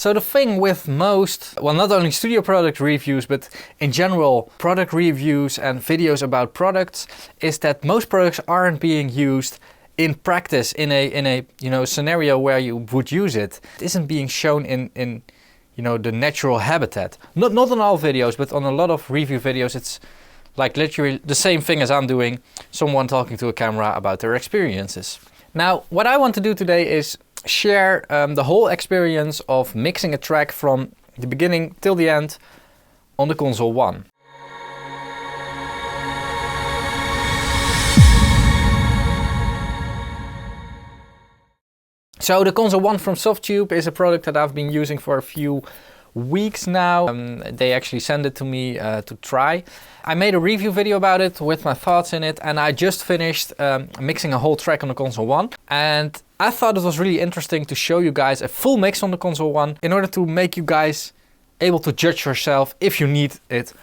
So the thing with most, well, not only studio product reviews, but in general product reviews and videos about products, is that most products aren't being used in practice in a scenario where you would use it. It isn't being shown in the natural habitat. Not on all videos, but on a lot of review videos, it's like literally the same thing as I'm doing, someone talking to a camera about their experiences. Now, what I want to do today is share the whole experience of mixing a track from the beginning till the end on the Console 1. So the Console 1 from Softube is a product that I've been using for a few weeks now. They actually sent it to me to try. I made a review video about it with my thoughts in it, and I just finished mixing a whole track on the Console 1. And I thought it was really interesting to show you guys a full mix on the Console 1 in order to make you guys able to judge yourself if you need it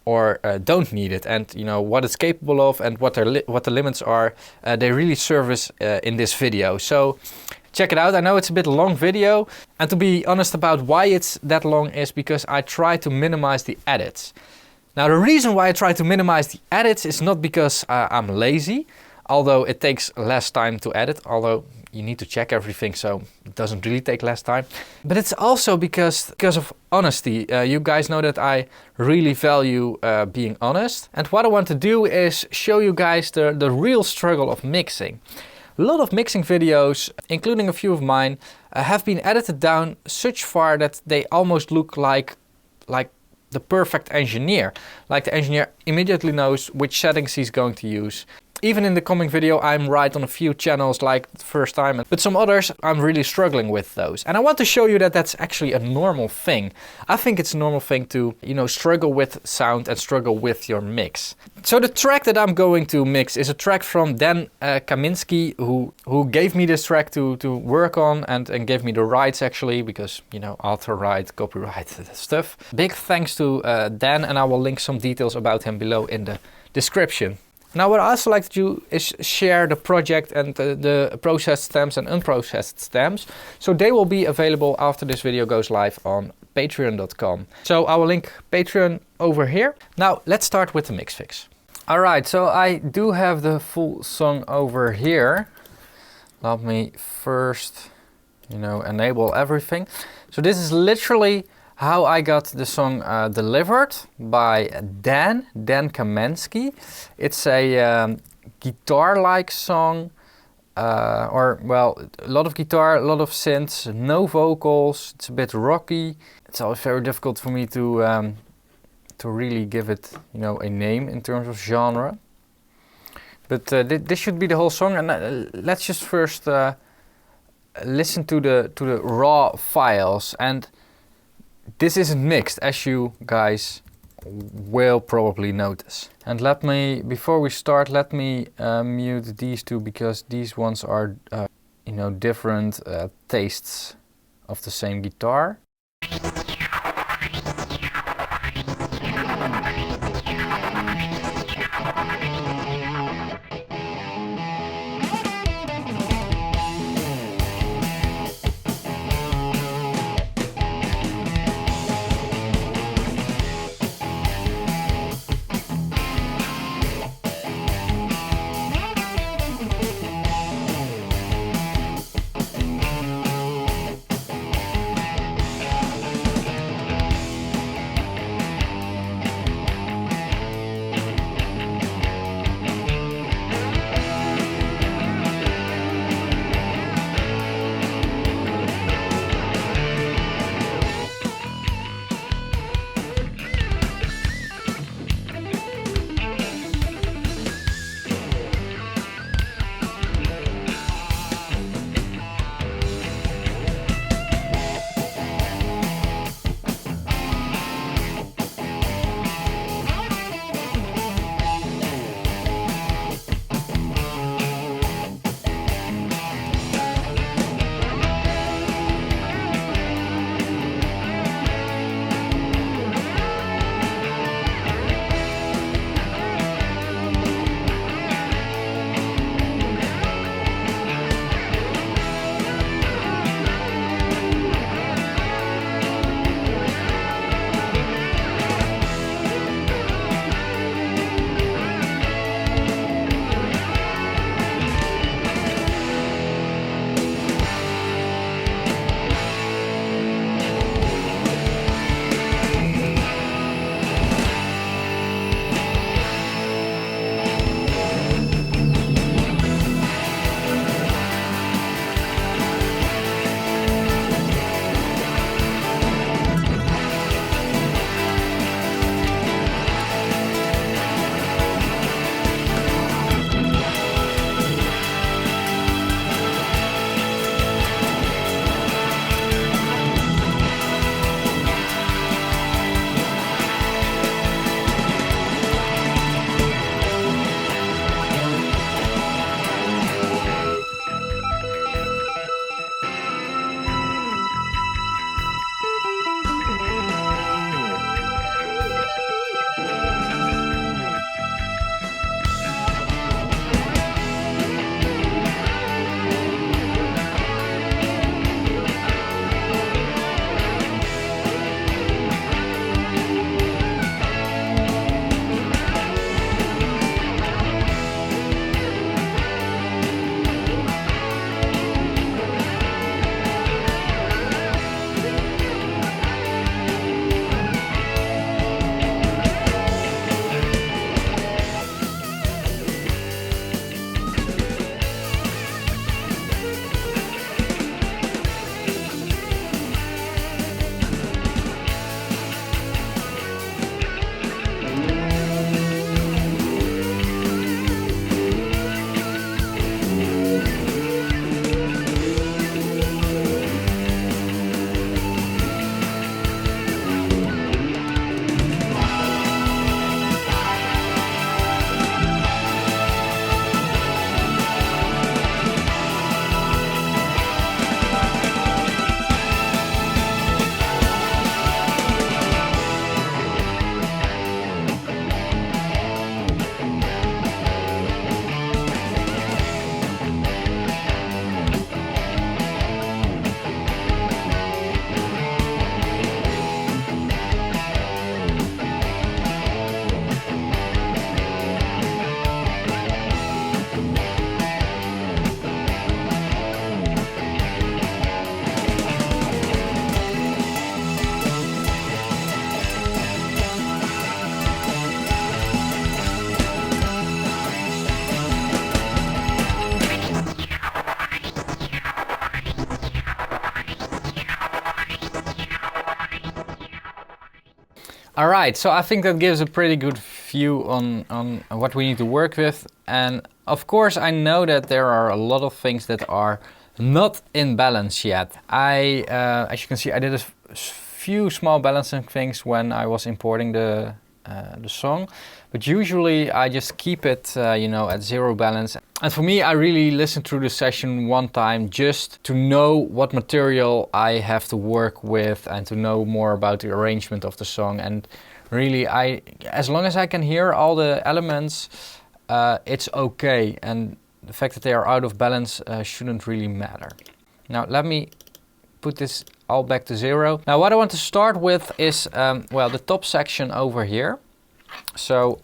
or don't need it, and what it's capable of and what the limits are. They really service in this video. So check it out. I know it's a bit long video, and to be honest about why it's that long is because I try to minimize the edits. Now the reason why I try to minimize the edits is not because I'm lazy, although it takes less time to edit, although you need to check everything, so it doesn't really take less time. But it's also because of honesty. You guys know that I really value being honest. And what I want to do is show you guys the real struggle of mixing. A lot of mixing videos, including a few of mine, have been edited down such far that they almost look like the perfect engineer. Like the engineer immediately knows which settings he's going to use. Even in the coming video, I'm right on a few channels like the first time, but some others I'm really struggling with those. And I want to show you that that's actually a normal thing. I think it's a normal thing to, struggle with sound and struggle with your mix. So the track that I'm going to mix is a track from Dan Kaminsky, who gave me this track to work on and gave me the rights actually, because, author right, copyright stuff. Big thanks to Dan, and I will link some details about him below in the description. Now what I also like to do is share the project and the processed stems and unprocessed stems. So they will be available after this video goes live on patreon.com. So I will link Patreon over here. Now let's start with the mix fix. Alright, so I do have the full song over here. Let me first, enable everything. So this is literally how I got the song delivered by Dan Kaminsky. It's a guitar-like song, a lot of guitar, a lot of synths, no vocals. It's a bit rocky. It's always very difficult for me to really give it, a name in terms of genre. But this should be the whole song, and let's just first listen to the raw files. And this isn't mixed, as you guys will probably notice. And before we start, let me mute these two, because these ones are, different tastes of the same guitar. Alright, so I think that gives a pretty good view on what we need to work with. And of course I know that there are a lot of things that are not in balance yet. As you can see, I did a few small balancing things when I was importing the song, but usually I just keep it you know, at 0 balance. And for me, I really listen through the session one time just to know what material I have to work with and to know more about the arrangement of the song. And really, as long as I can hear all the elements, it's okay. And the fact that they are out of balance shouldn't really matter. Now let me put this all back to 0. Now what I want to start with is, well, the top section over here. So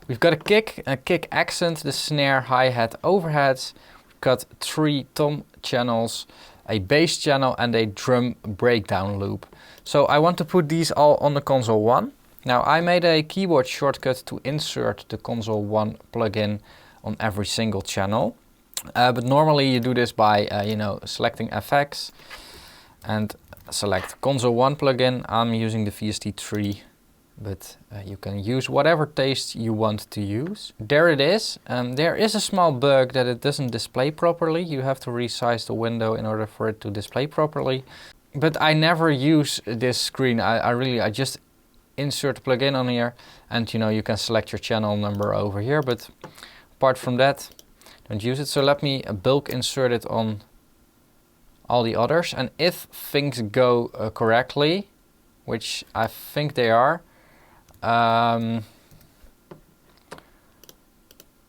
we've got a kick accent, the snare, hi-hat, overheads. We've got 3 tom channels, a bass channel and a drum breakdown loop. So I want to put these all on the console 1. Now I made a keyboard shortcut to insert the console 1 plugin on every single channel. But normally you do this by you know, selecting FX and select console 1 plugin. I'm using the VST3, but you can use whatever taste you want to use. There it is. There is a small bug that it doesn't display properly. You have to resize the window in order for it to display properly. But I never use this screen. I just insert the plugin on here, and you know, you can select your channel number over here, but apart from that, don't use it. So let me bulk insert it on all the others, and if things go correctly, which I think they are,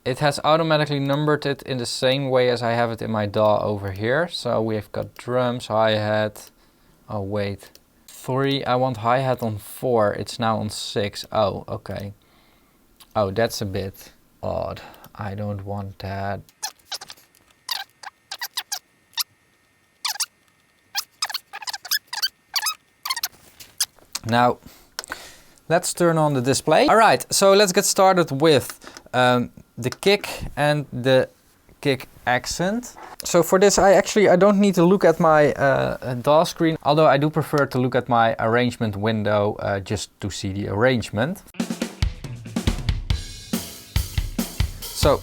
it has automatically numbered it in the same way as I have it in my DAW over here. So we've got drums, hi-hat, oh wait, 3, I want hi-hat on 4, it's now on 6, oh okay. Oh, that's a bit odd, I don't want that. Now, let's turn on the display. Alright, so let's get started with the kick and the kick accent. So for this I don't need to look at my DAW screen, although I do prefer to look at my arrangement window just to see the arrangement. So,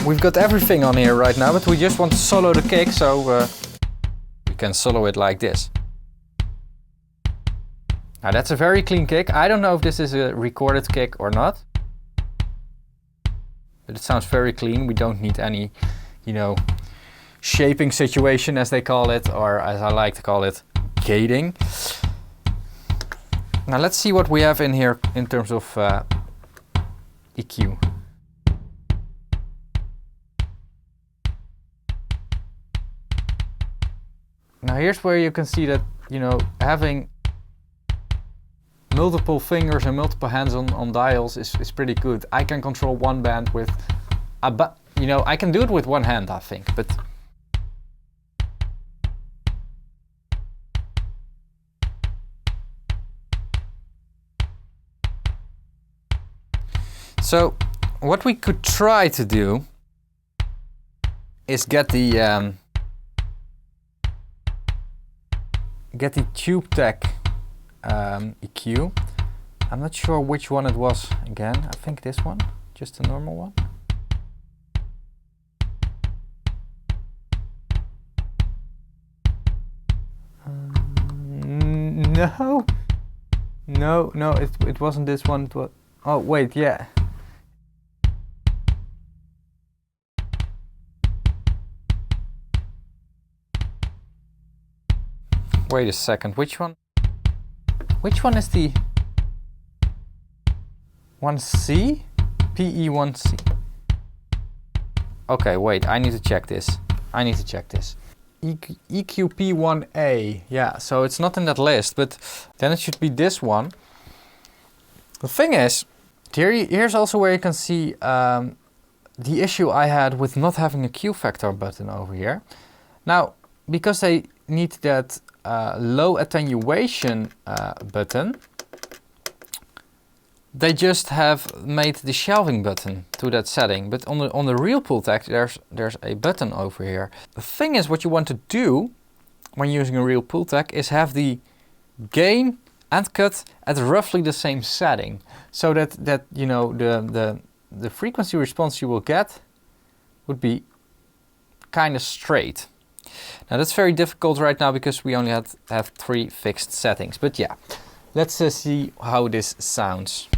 we've got everything on here right now, but we just want to solo the kick, so we can solo it like this. Now that's a very clean kick. I don't know if this is a recorded kick or not, but it sounds very clean. We don't need any, you know, shaping situation as they call it, or as I like to call it, gating. Now let's see what we have in here in terms of EQ. Now here's where you can see that, you know, having multiple fingers and multiple hands on dials is pretty good. I can control one band with you know, I can do it with one hand, I think, but so what we could try to do is get the Tube Tech EQ. I'm not sure which one it was again. I think this one, just a normal one. No, it wasn't this one. It was, oh wait, yeah. Wait a second, which one? Which one is the 1C? PE1C. Okay, wait, I need to check this. EQP1A, yeah, so it's not in that list, but then it should be this one. The thing is, here's also where you can see the issue I had with not having a Q factor button over here. Now, because they need that low attenuation button, they just have made the shelving button to that setting, but on the real Pultec there's a button over here. The thing is, what you want to do when using a real Pultec is have the gain and cut at roughly the same setting, so that you know the frequency response you will get would be kind of straight. Now that's very difficult right now because we only have 3 fixed settings, but yeah, let's see how this sounds.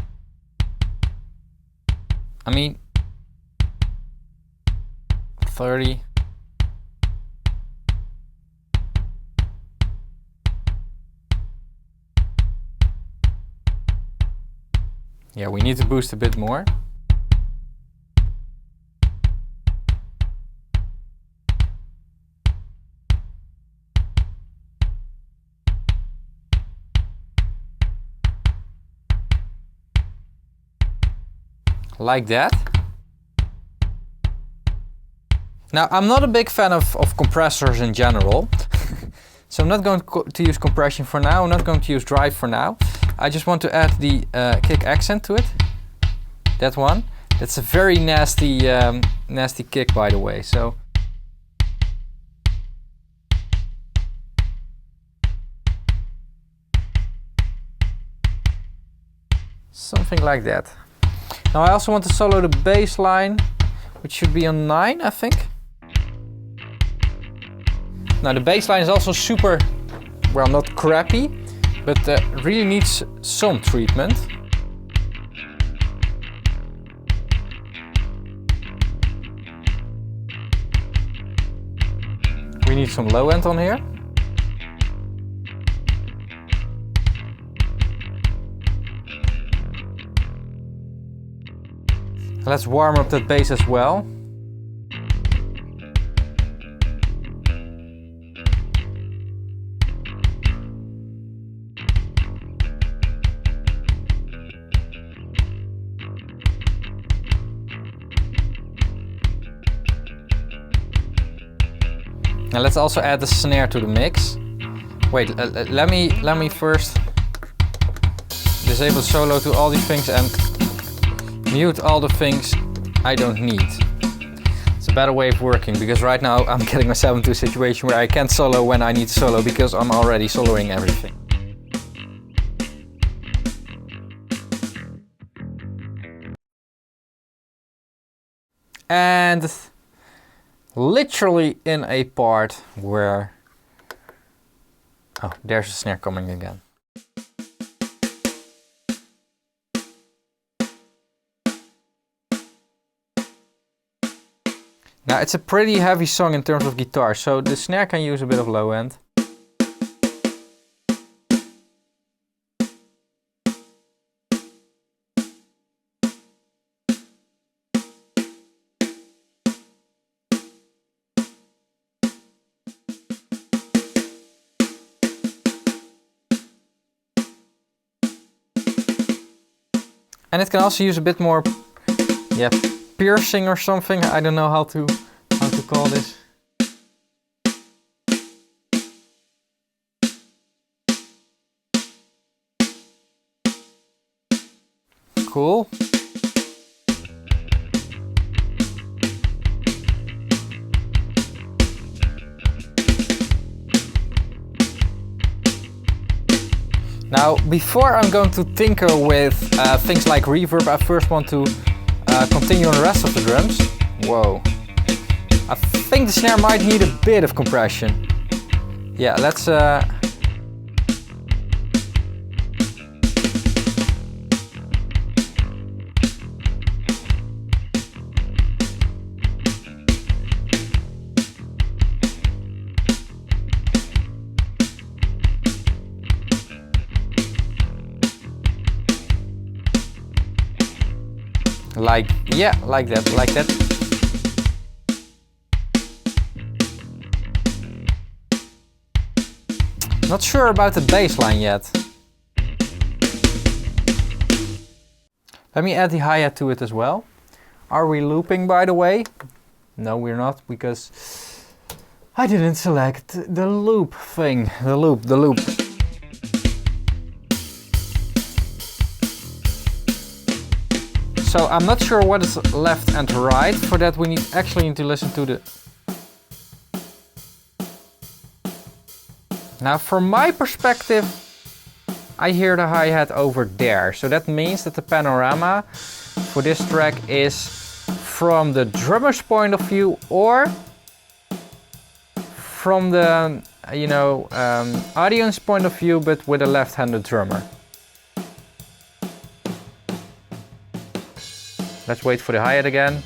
I mean, 30. Yeah, we need to boost a bit more. Like that. Now, I'm not a big fan of compressors in general. So I'm not going to use compression for now. I'm not going to use drive for now. I just want to add the kick accent to it. That one. That's a very nasty, nasty kick, by the way. So something like that. Now I also want to solo the bass line, which should be on 9, I think. Now the bass line is also super, well, not crappy, but really needs some treatment. We need some low end on here. Let's warm up that bass as well. Now let's also add the snare to the mix. Wait, let me first disable solo to all these things and mute all the things I don't need. It's a better way of working, because right now I'm getting myself into a situation where I can't solo when I need to solo because I'm already soloing everything. And literally in a part where, oh, there's a snare coming again. Now it's a pretty heavy song in terms of guitar, so the snare can use a bit of low end. And it can also use a bit more, yeah, piercing or something. I don't know how to call this. Cool. Now, before I'm going to tinker with things like reverb, I first want to continue on the rest of the drums. Whoa. I think the snare might need a bit of compression. Yeah, let's... like, yeah, like that, like that. Not sure about the bass line yet. Let me add the hi-hat to it as well. Are we looping, by the way? No, we're not, because I didn't select the loop thing. The loop. So I'm not sure what is left and right. For that we actually need to listen to the... Now from my perspective, I hear the hi-hat over there. So that means that the panorama for this track is from the drummer's point of view or from the audience point of view, but with a left-handed drummer. Let's wait for the hi-hat again.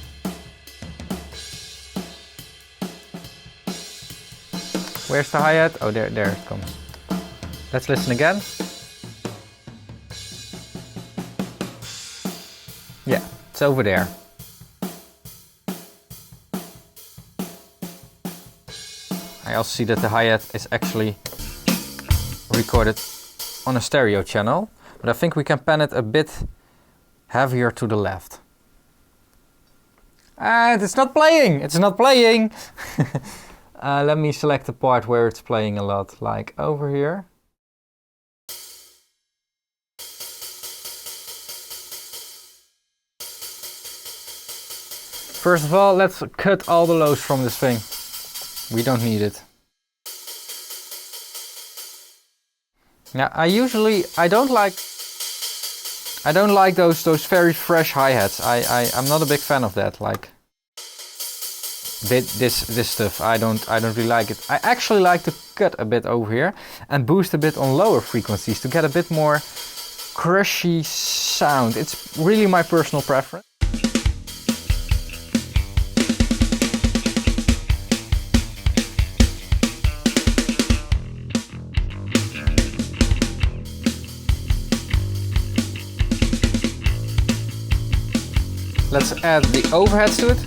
Where's the hi-hat? Oh, there it comes. Let's listen again. Yeah, it's over there. I also see that the hi-hat is actually recorded on a stereo channel, but I think we can pan it a bit heavier to the left. And it's not playing! It's not playing! Let me select the part where it's playing a lot, like over here. First of all, let's cut all the lows from this thing. We don't need it. Now, I don't like those very fresh hi-hats. I'm not a big fan of that. Like this stuff. I don't really like it. I actually like to cut a bit over here and boost a bit on lower frequencies to get a bit more crushy sound. It's really my personal preference. Let's add the overheads to it.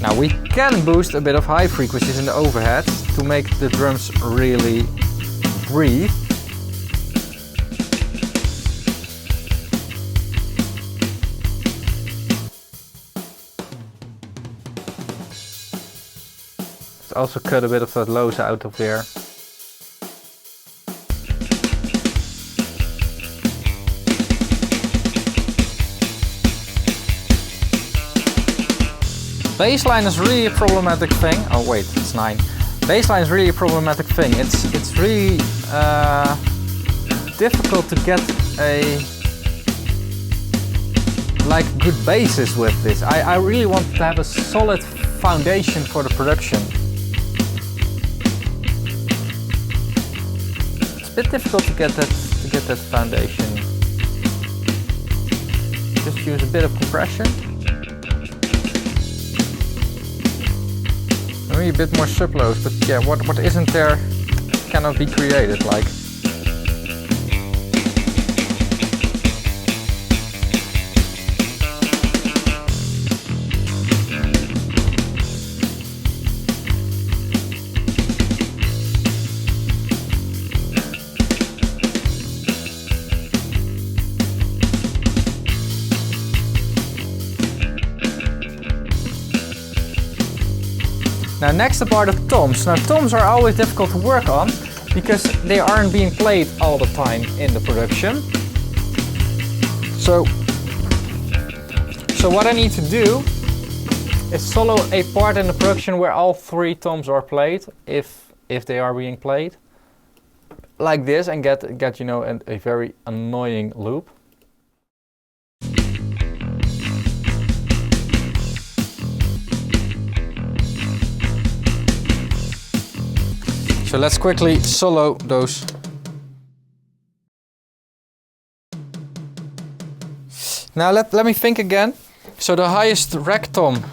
Now we can boost a bit of high frequencies in the overheads to make the drums really breathe. Let's also cut a bit of that lows out of there. Bassline is really a problematic thing. Oh wait, it's 9. Bassline is really a problematic thing. It's really difficult to get good bases with this. I really want to have a solid foundation for the production. It's a bit difficult to get that foundation. Just use a bit of compression. Maybe a bit more sub-lows, but yeah, what isn't there cannot be created, like. Now next the part of toms. Now toms are always difficult to work on because they aren't being played all the time in the production. So what I need to do is solo a part in the production where all 3 toms are played, if they are being played, like this, and get a very annoying loop. So let's quickly solo those. Now let me think again. So the highest rec tom.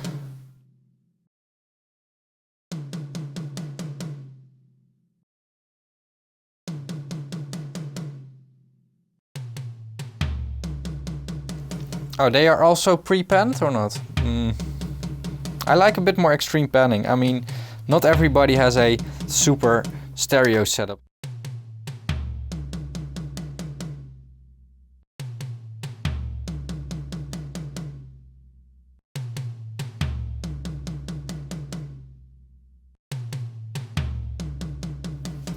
Oh, they are also pre-panned or not? I like a bit more extreme panning. I mean, not everybody has a super stereo setup.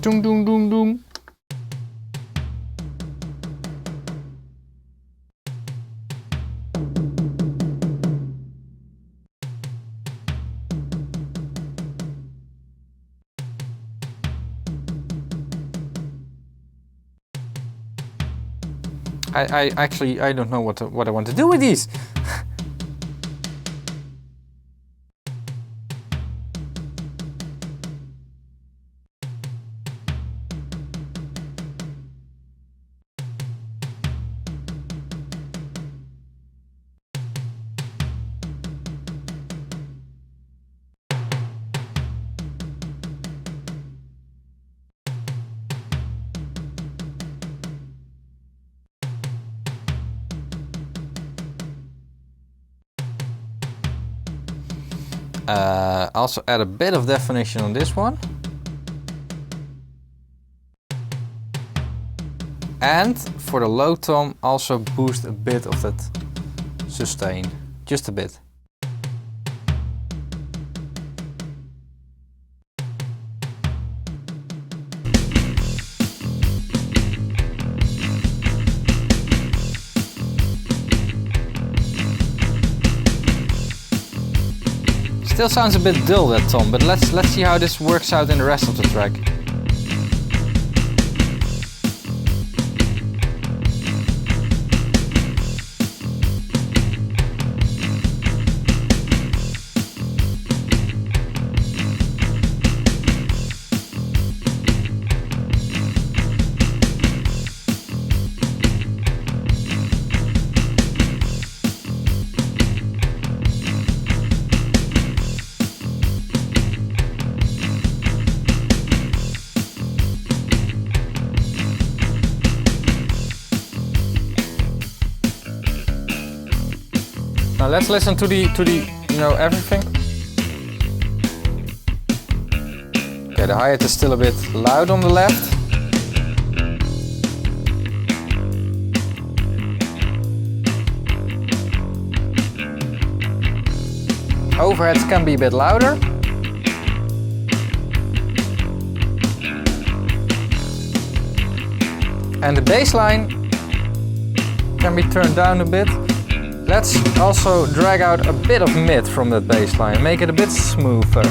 Doom doom doom doom. I actually, I don't know what I want to do with these. Also add a bit of definition on this one. And for the low tom, also boost a bit of that sustain, just a bit. Still sounds a bit dull, that tom, but let's see how this works out in the rest of the track. Now let's listen to the you know, everything. Okay, the hi-hat is still a bit loud on the left. Overheads can be a bit louder. And the bass line can be turned down a bit. Let's also drag out a bit of mid from that bass line, make it a bit smoother.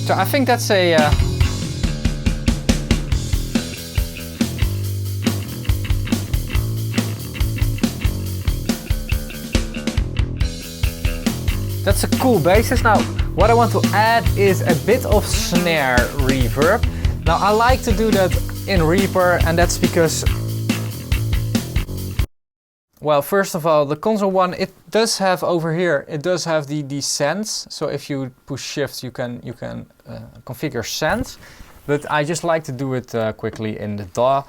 So I think that's a that's a cool basis. Now, what I want to add is a bit of snare reverb. Now, I like to do that in Reaper, and that's because, well, first of all, the console one, it does have over here, it does have the sends. So if you push shift, you can configure sends. But I just like to do it quickly in the DAW.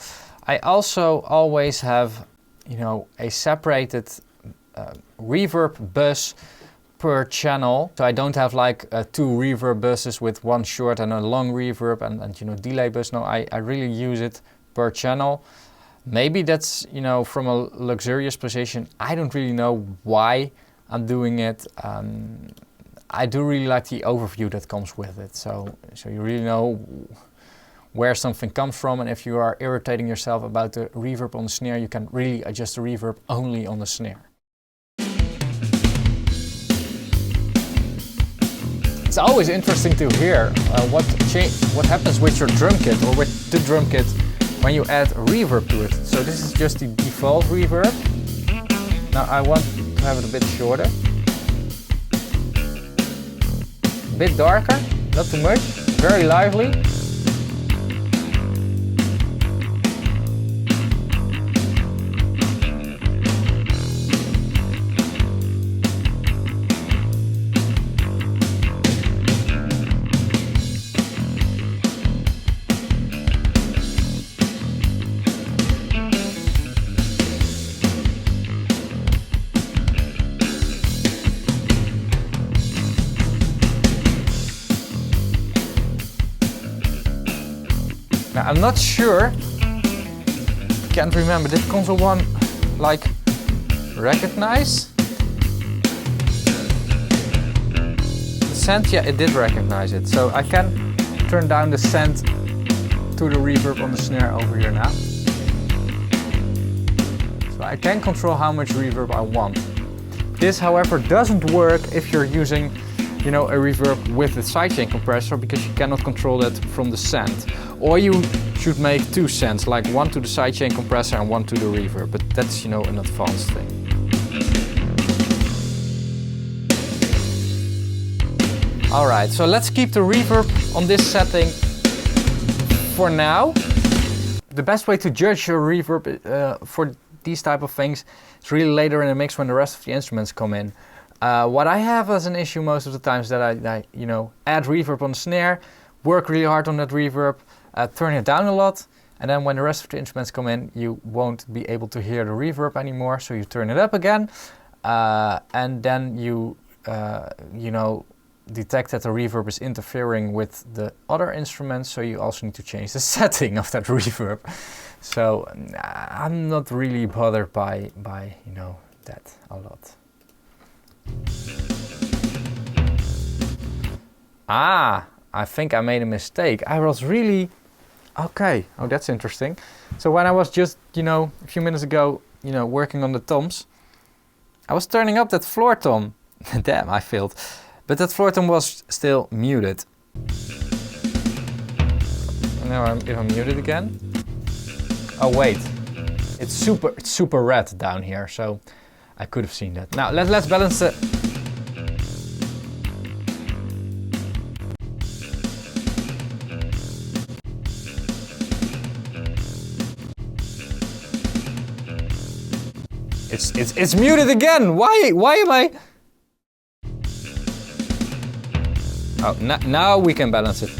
I also always have, you know, a separated reverb bus per channel, so I don't have like two reverb buses with one short and a long reverb and you know, delay bus. No, I really use it per channel. Maybe that's, you know, from a luxurious position. I don't really know why I'm doing it. I do really like the overview that comes with it. So you really know where something comes from, and if you are irritating yourself about the reverb on the snare, you can really adjust the reverb only on the snare. It's always interesting to hear what happens with your drum kit or with the drum kit when you add reverb to it. So this is just the default reverb. Now I want to have it a bit shorter. A bit darker, not too much, very lively. Now I'm not sure, can't remember, did console one like recognize? The send, yeah, it did recognize it. So I can turn down the send to the reverb on the snare over here now. So I can control how much reverb I want. This, however, doesn't work if you're using, you know, a reverb with a sidechain compressor, because you cannot control that from the send. Or you should make two sends, like one to the sidechain compressor and one to the reverb, but that's, you know, an advanced thing. Alright, so let's keep the reverb on this setting for now. The best way to judge your reverb for these type of things is really later in the mix when the rest of the instruments come in. What I have as an issue most of the time is that I you know, add reverb on the snare, work really hard on that reverb, turn it down a lot, and then when the rest of the instruments come in, you won't be able to hear the reverb anymore, so you turn it up again, and then you, you know, detect that the reverb is interfering with the other instruments, so you also need to change the setting of that reverb. So I'm not really bothered by you know, that a lot. Ah, I think I made a mistake. I was really... Okay, oh, that's interesting. So when I was just, you know, a few minutes ago, you know, working on the toms, I was turning up that floor tom. Damn, I failed. But that floor tom was still muted. And now if I mute it again. Oh wait, it's super red down here, so I could have seen that. Now let's balance the... It's muted again. Why am I? Oh, now we can balance it.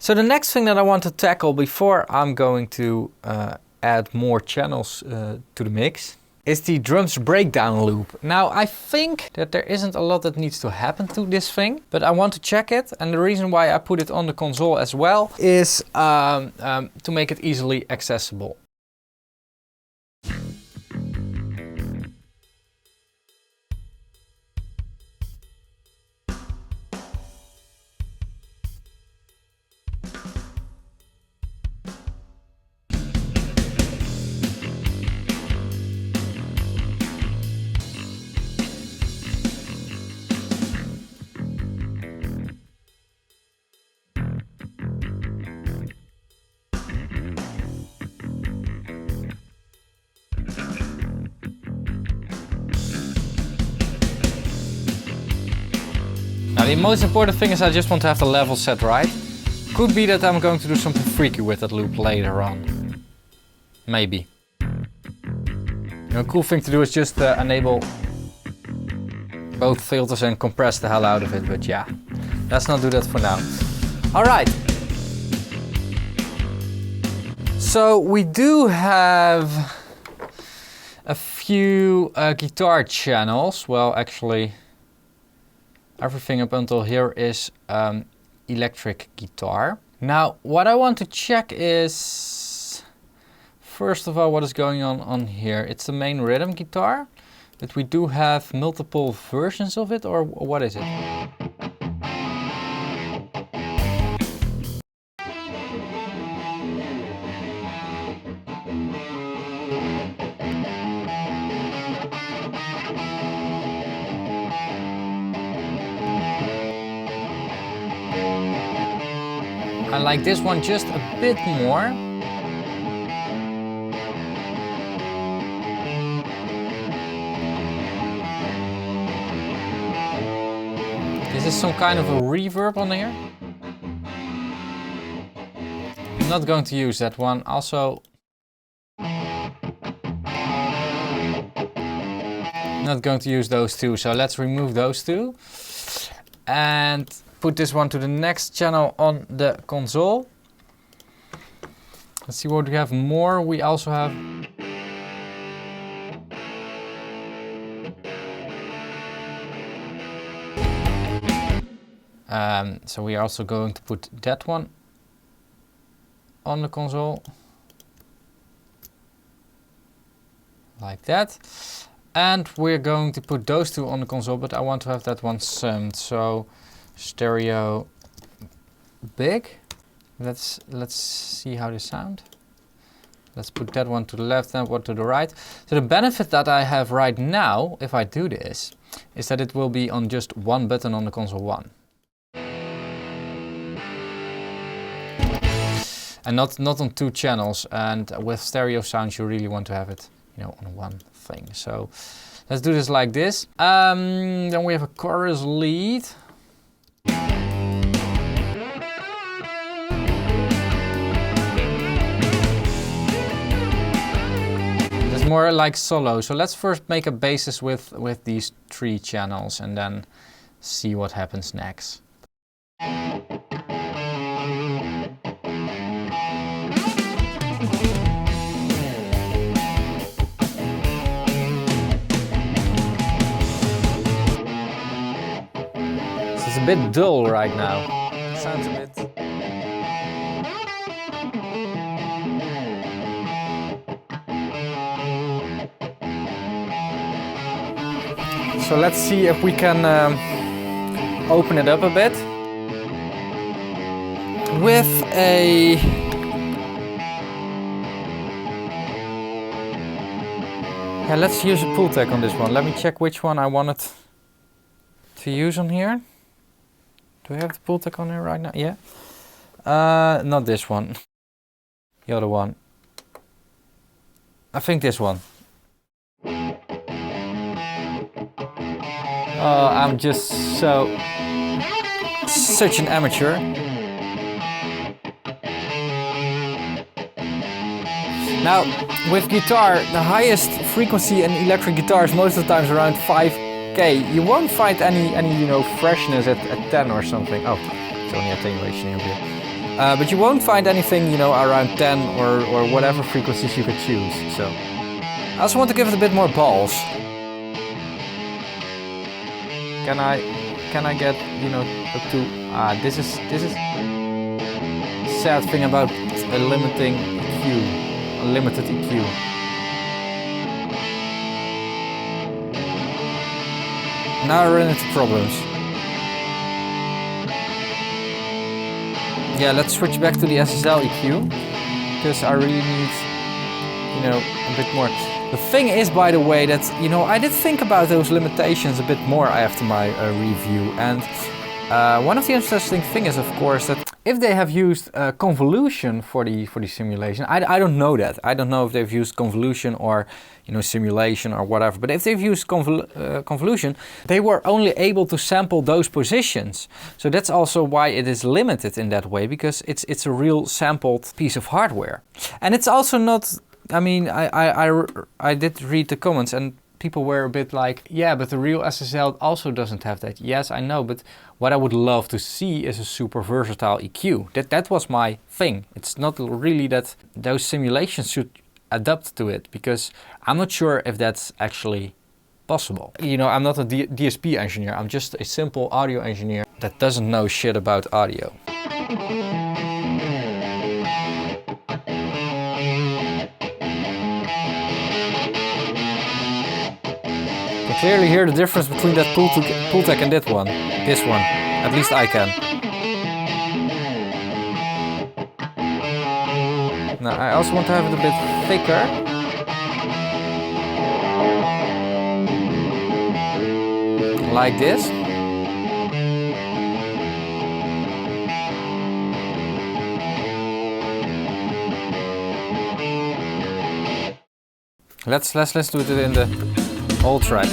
So the next thing that I want to tackle before I'm going to add more channels to the mix is the drums breakdown loop. Now I think that there isn't a lot that needs to happen to this thing, but I want to check it, and the reason why I put it on the console as well is to make it easily accessible. Now the most important thing is I just want to have the level set right. Could be that I'm going to do something freaky with that loop later on. Maybe. You know, a cool thing to do is just enable both filters and compress the hell out of it, but yeah, let's not do that for now. Alright. So we do have a few guitar channels. Well, actually, everything up until here is electric guitar. Now, what I want to check is, first of all, what is going on here. It's the main rhythm guitar, but we do have multiple versions of it, or what is it? I like this one just a bit more. This is some kind of a reverb on here. I'm not going to use that one. Also, not going to use those two. So let's remove those two and put this one to the next channel on the console. Let's see what we have more. We also have so we are also going to put that one on the console. Like that. And we're going to put those two on the console, but I want to have that one summed. So stereo big. Let's see how they sound. Let's put that one to the left and one to the right. So the benefit that I have right now, if I do this, is that it will be on just one button on the console 1. And not on 2 channels. And with stereo sounds, you really want to have it, you know, on one thing. So let's do this like this. Then we have a chorus lead. It's more like solo. So let's first make a basis with these 3 channels and then see what happens next. It's a bit dull right now. Sounds a bit... So let's see if we can open it up a bit with a... Yeah, let's use a pull tag on this one. Let me check which one I wanted to use on here. Do we have the pull tag on here right now? Yeah. Not this one. The other one. I think this one. Oh, I'm just such an amateur. Now, with guitar, the highest frequency in electric guitars most of the time is around 5K. You won't find any you know, freshness at 10 or something. Oh, it's only attenuation here. But you won't find anything, you know, around 10 or whatever frequencies you could choose. So, I also want to give it a bit more balls. Can I get, you know, up to... this is sad thing about a limiting EQ, a limited EQ. Now I run into problems. Yeah, let's switch back to the SSL EQ, because I really need, you know, a bit more. The thing is, by the way, that, you know, I did think about those limitations a bit more after my review, and one of the interesting things is, of course, that if they have used convolution for the simulation, I don't know that. I don't know if they've used convolution or, you know, simulation or whatever. But if they've used convolution, they were only able to sample those positions. So that's also why it is limited in that way, because it's a real sampled piece of hardware. And it's also not. I mean, I did read the comments and people were a bit like, yeah, but the real SSL also doesn't have that. Yes, I know, but what I would love to see is a super versatile EQ. That was my thing. It's not really that those simulations should adapt to it, because I'm not sure if that's actually possible. You know, I'm not a DSP engineer. I'm just a simple audio engineer that doesn't know shit about audio. Clearly hear the difference between that pull tag and this one. At least I can. Now I also want to have it a bit thicker. Like this. Let's do it in the whole track.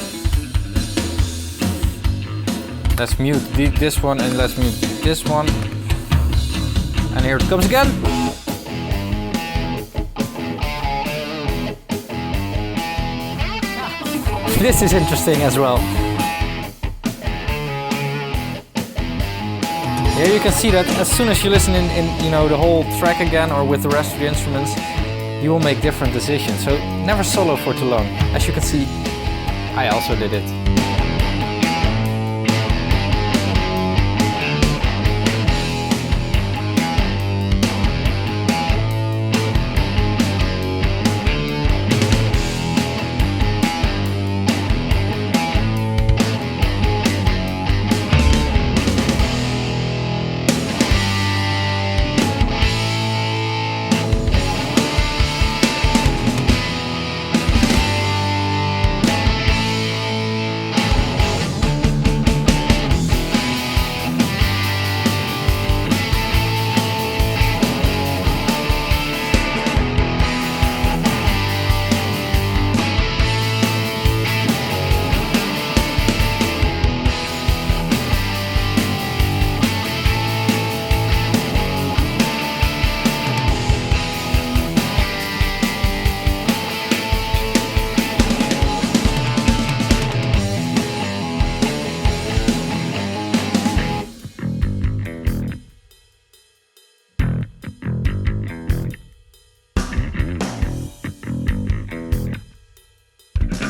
Let's mute this one and let's mute this one. And here it comes again. This is interesting as well. Here you can see that as soon as you listen in you know, the whole track again or with the rest of the instruments, you will make different decisions. So never solo for too long. As you can see, I also did it.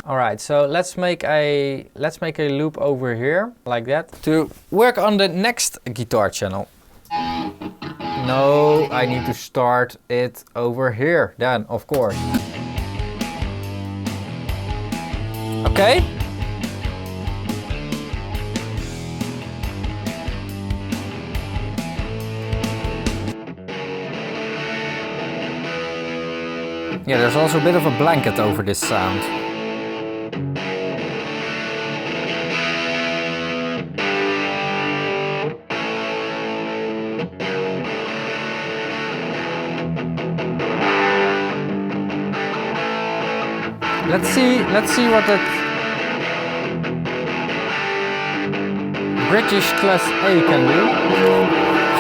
Alright, so let's make a loop over here, like that, to work on the next guitar channel. No, I need to start it over here, then, of course. Okay? Yeah, there's also a bit of a blanket over this sound. Let's see what that British Class A can do.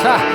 Ha!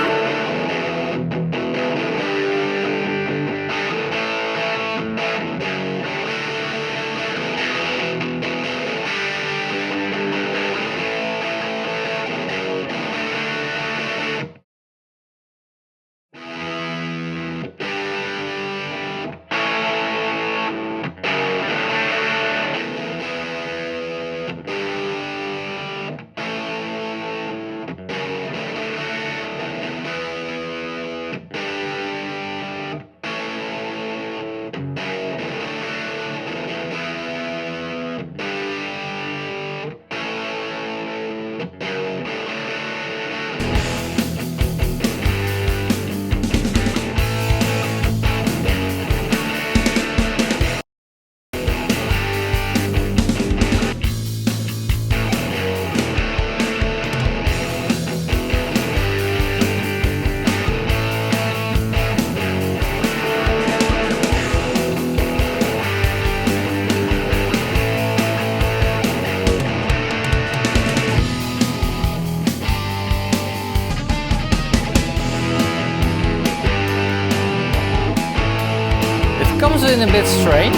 Comes in a bit strange.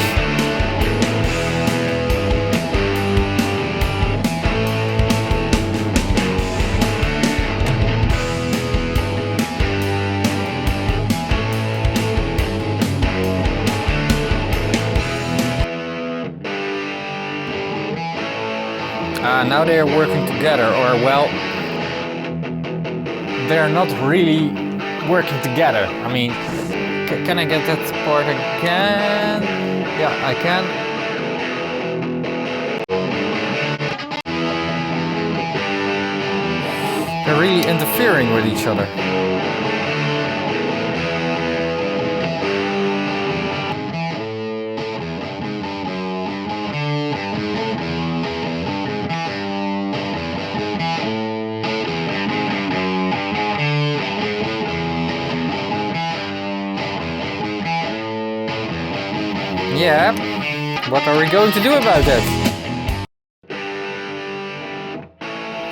Now they are working together, or well, they're not really working together. I mean, can I get that part again? Yeah, I can. They're really interfering with each other. Yeah, what are we going to do about that?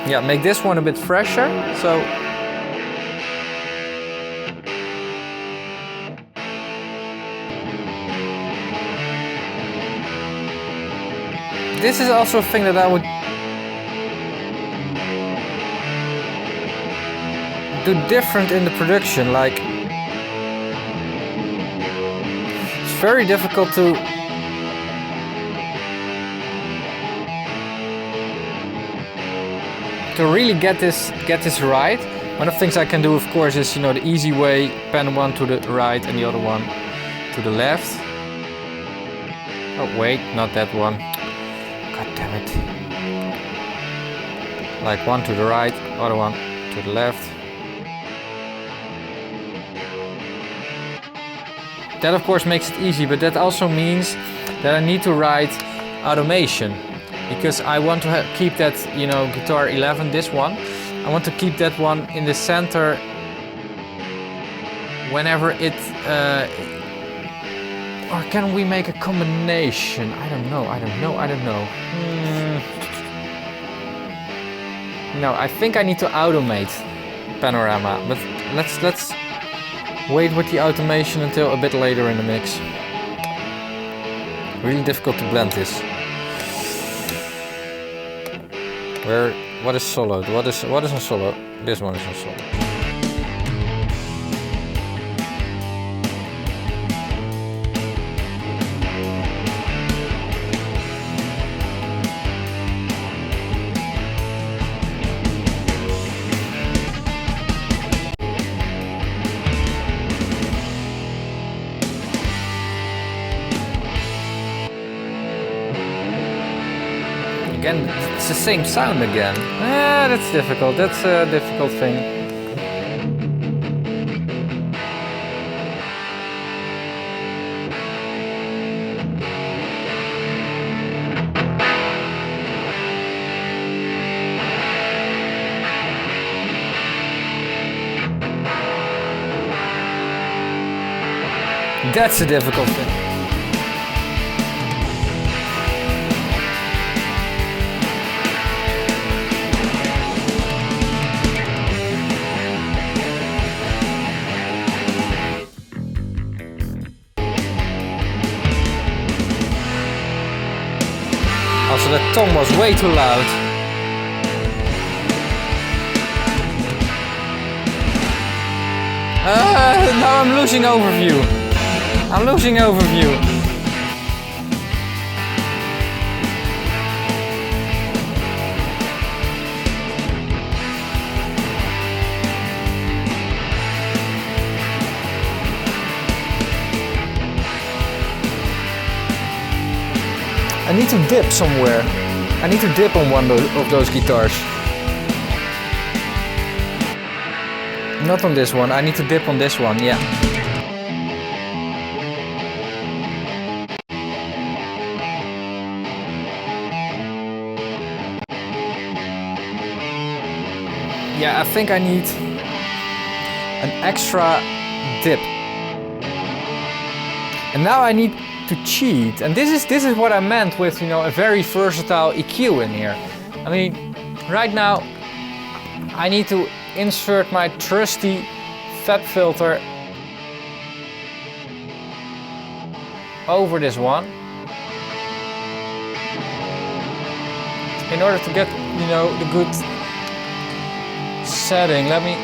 Yeah, make this one a bit fresher, so... This is also a thing that I would... do different in the production. Like, it's very difficult to really get this right. One of the things I can do, of course, is, you know, the easy way, pen one to the right and the other one to the left. Oh wait, not that one. God damn it. Like one to the right, other one to the left. That of course makes it easy, but that also means that I need to write automation, because I want to keep that, you know, guitar 11, this one. I want to keep that one in the center whenever it... or can we make a combination? I don't know. No, I think I need to automate Panorama, but let's wait with the automation until a bit later in the mix. Really difficult to blend this. What is soloed? What is on solo? This one is on solo. Again, it's the same sound again. That's difficult. That's a difficult thing. That's a difficult thing. Also, the tone was way too loud. Now I'm losing overview. I'm losing overview. I need to dip somewhere. I need to dip on one of those guitars. Not on this one, I need to dip on this one, yeah. Yeah, I think I need an extra dip. And now I need to cheat, and this is what I meant with, you know, a very versatile EQ in here. I mean, right now I need to insert my trusty FET filter over this one in order to get, you know, the good setting. Let me...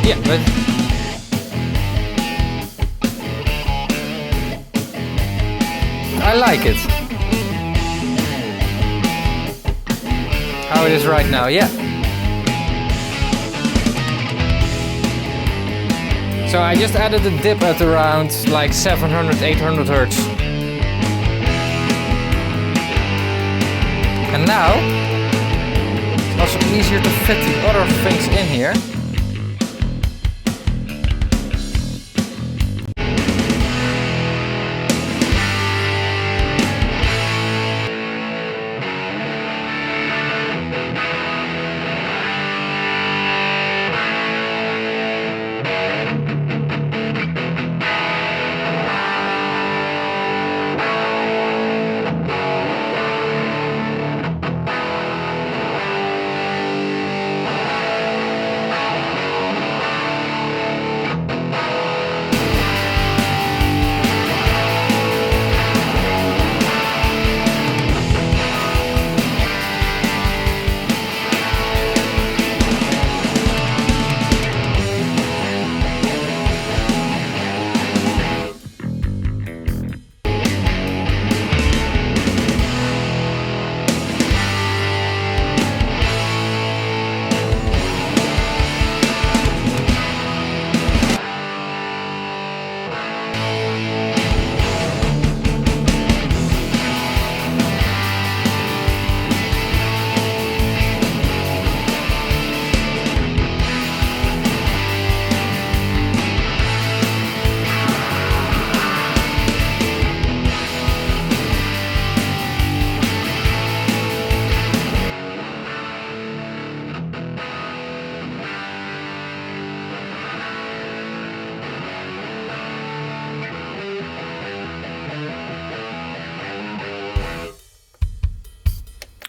Yeah, but I like it. How it is right now, yeah. So I just added a dip at around like 700, 800 hertz. And now, also easier to fit the other things in here.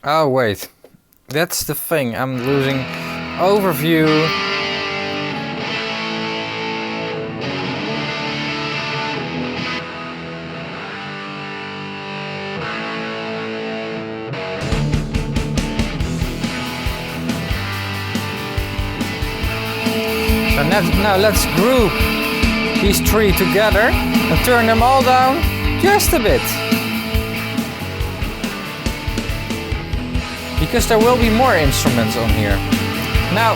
Oh wait, that's the thing, I'm losing overview. So now let's group these three together and turn them all down just a bit. Because there will be more instruments on here. Now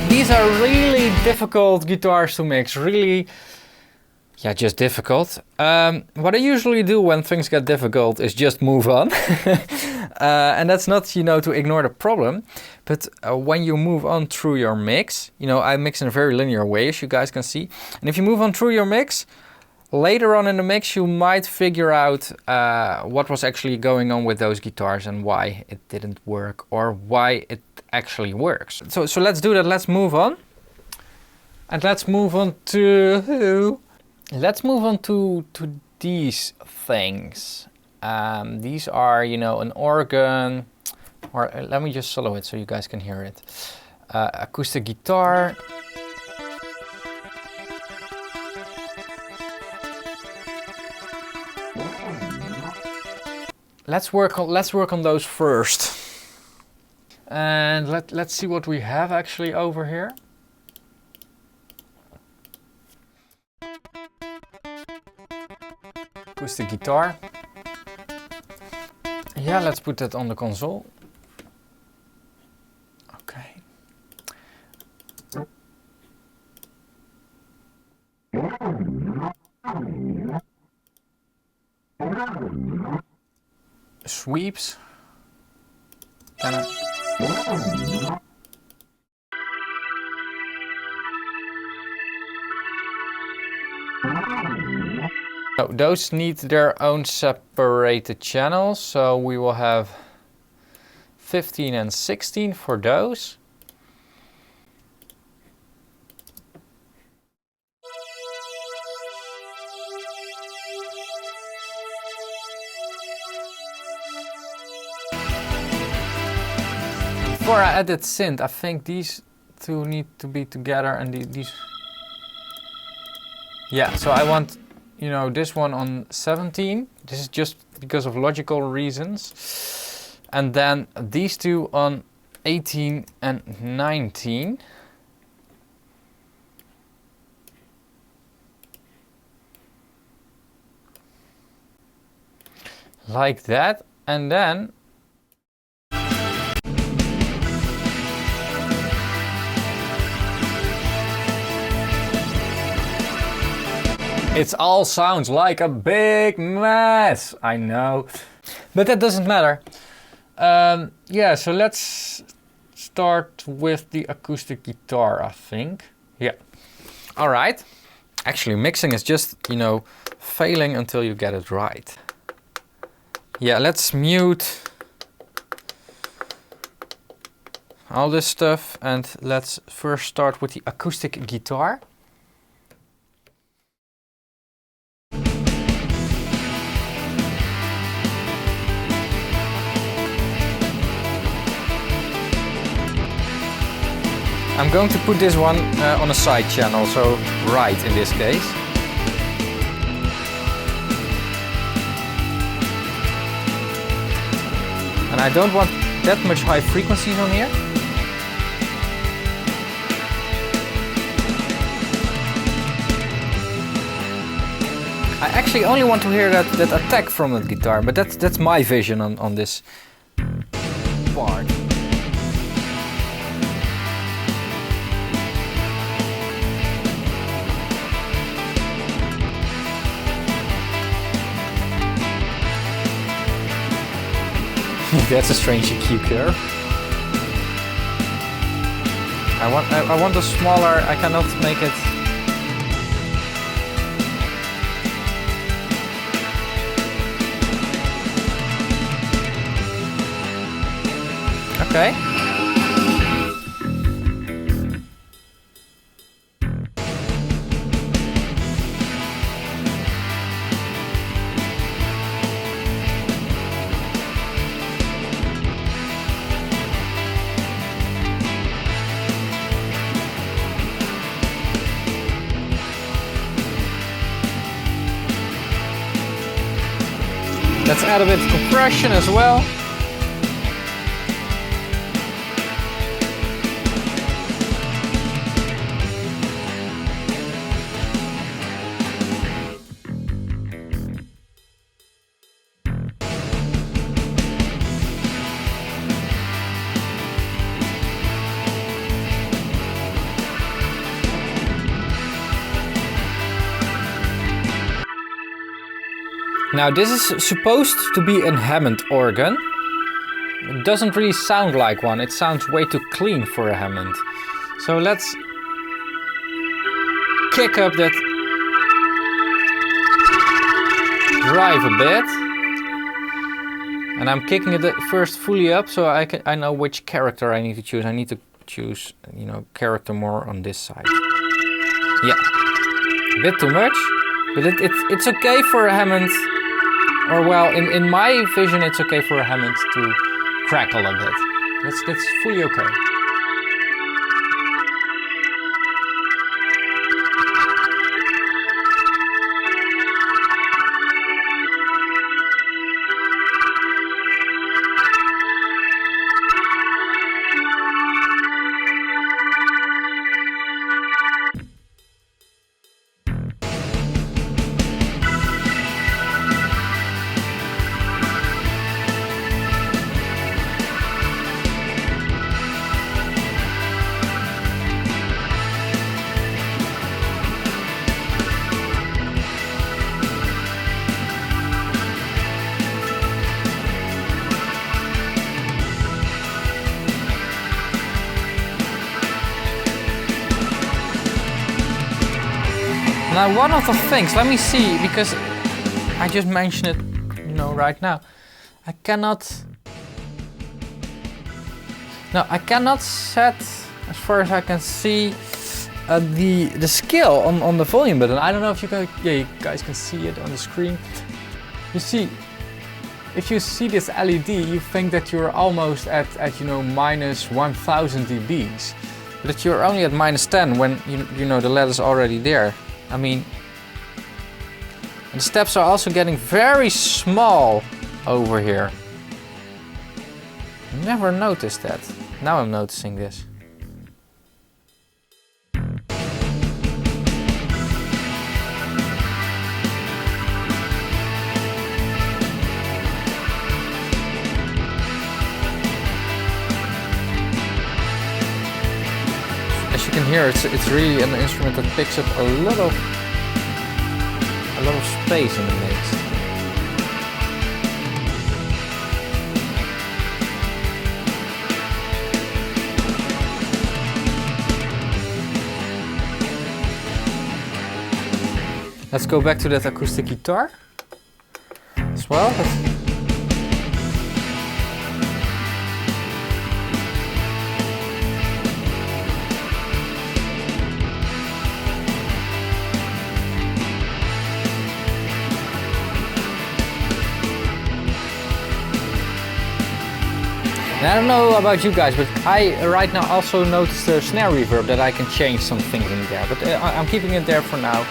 these are really difficult guitars to mix, really, yeah, just difficult. What I usually do when things get difficult is just move on. And that's not, you know, to ignore the problem, but when you move on through your mix, you know, I mix in a very linear way, as you guys can see. And if you move on through your mix, later on in the mix, you might figure out what was actually going on with those guitars and why it didn't work or why it actually works. So let's do that. Let's move on. And let's move on to these things. These are, you know, an organ, or let me just solo it so you guys can hear it. Acoustic guitar. Let's work on those first. And let's see what we have actually over here. Acoustic guitar. Yeah, let's put that on the console. Okay. Sweeps. So those need their own separated channels, so we will have 15 and 16 for those. Before I added synth, I think these two need to be together, and these. Yeah, so I want, you know, this one on 17. This is just because of logical reasons. And then these two on 18 and 19. Like that. And then it all sounds like a big mess, I know. But that doesn't matter. Yeah, so let's start with the acoustic guitar, I think. Yeah. All right. Actually, mixing is just, you know, failing until you get it right. Yeah, let's mute all this stuff and let's first start with the acoustic guitar. I'm going to put this one on a side channel, so right in this case. And I don't want that much high frequencies on here. I actually only want to hear that attack from the guitar, but that's my vision on this part. That's a strange EQ curve. I want a smaller. I cannot make it. Okay. Let's add a bit of compression as well. Now this is supposed to be a Hammond organ. It doesn't really sound like one, it sounds way too clean for a Hammond. So let's kick up that drive a bit. And I'm kicking it first fully up so I know which character I need to choose. I need to choose, you know, character more on this side. Yeah, a bit too much, but it's okay for a Hammond. Or well, in my vision, it's okay for a Hammond to crackle a bit. That's fully okay. Now one of the things, let me see, because I just mentioned it, you know, right now. I cannot set, as far as I can see, the scale on the volume button. I don't know if you guys can see it on the screen. You see, if you see this LED, you think that you're almost at you know, minus 1000 dBs, but you're only at minus 10 when you know the letter's already there. I mean, and the steps are also getting very small over here. Never noticed that. Now I'm noticing this. As you can hear, it's really an instrument that picks up a lot of space in the mix. Let's go back to that acoustic guitar as well. And I don't know about you guys, but I right now also noticed the snare reverb that I can change some things in there. But I'm keeping it there for now,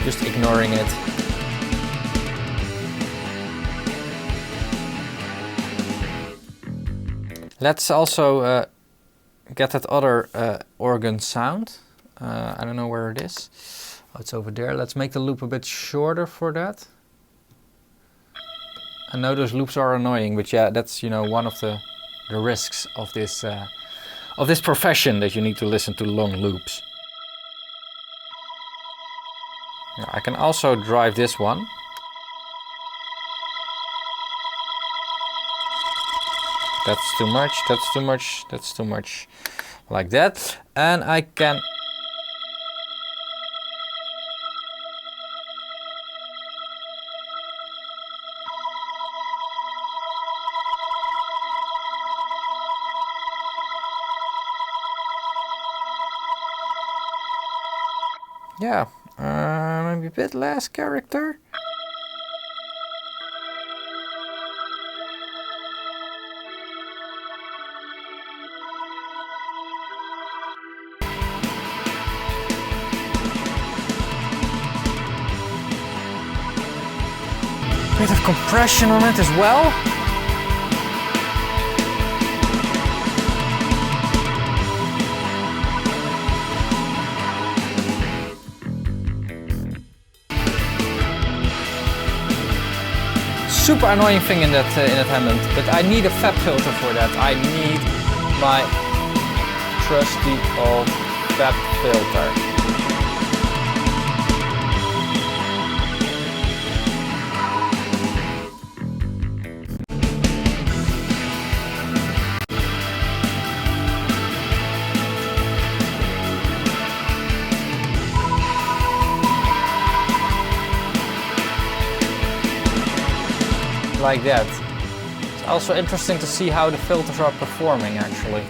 just ignoring it. Let's also get that other organ sound. I don't know where it is. Oh, it's over there. Let's make the loop a bit shorter for that. I know those loops are annoying, but yeah, that's, you know, one of the risks of this profession, that you need to listen to long loops. Yeah, I can also drive this one. That's too much, that's too much, that's too much. Like that. And I can... yeah, maybe a bit less character. Bit of compression on it as well. Super annoying thing in that Hammond, but I need a fab filter for that. I need my trusty old fab filter. Like that. It's also interesting to see how the filters are performing actually.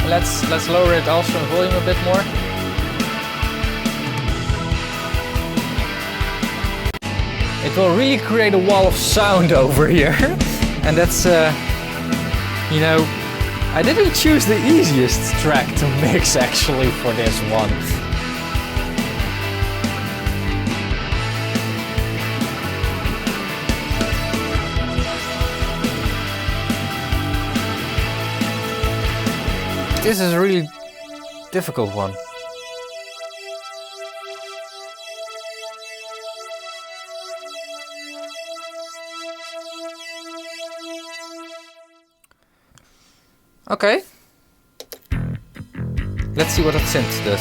Let's lower it also in volume a bit more. It will really create a wall of sound over here. And that's, you know, I didn't choose the easiest track to mix actually for this one. This is a really difficult one. Okay. Let's see what that synth does.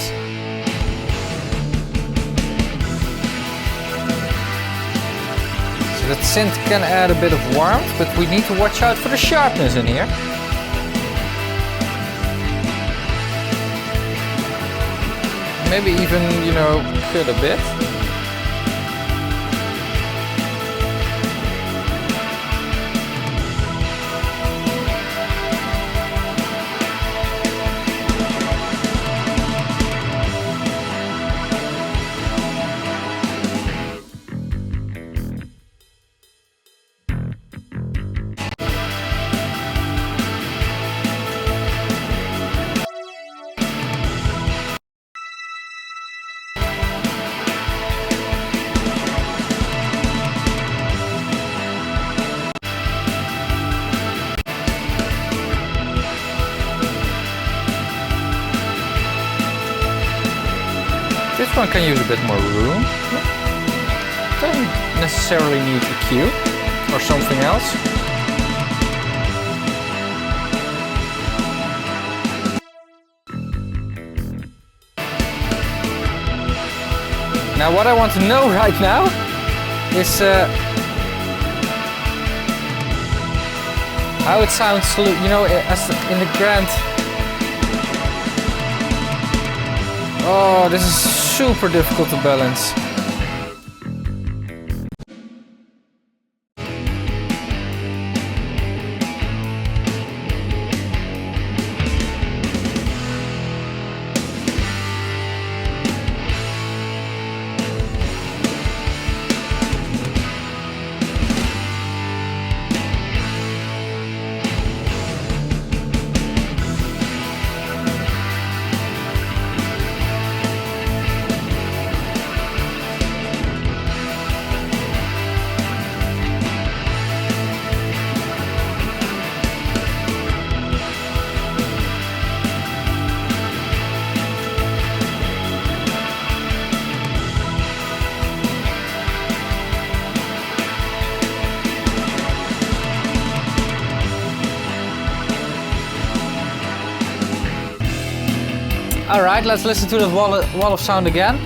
So that synth can add a bit of warmth, but we need to watch out for the sharpness in here. Maybe even, you know, cut a bit. This one can use a bit more room. Doesn't necessarily need EQ or something else. Now what I want to know right now is how it sounds, you know, as in the grand. Oh, this is super difficult to balance. Alright, let's listen to the wall of sound again.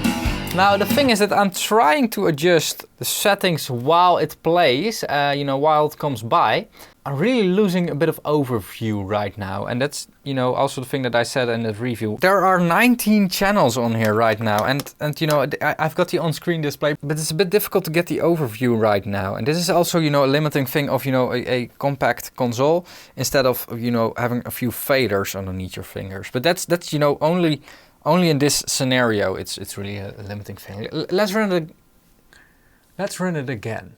Now the thing is that I'm trying to adjust the settings while it plays, you know, while it comes by. I'm really losing a bit of overview right now, and that's, you know, also the thing that I said in the review. There are 19 channels on here right now, and you know, I've got the on-screen display, but it's a bit difficult to get the overview right now. And this is also, you know, a limiting thing of, you know, a compact console instead of, you know, having a few faders underneath your fingers. But that's you know, only in this scenario, it's really a limiting thing. Let's run it again.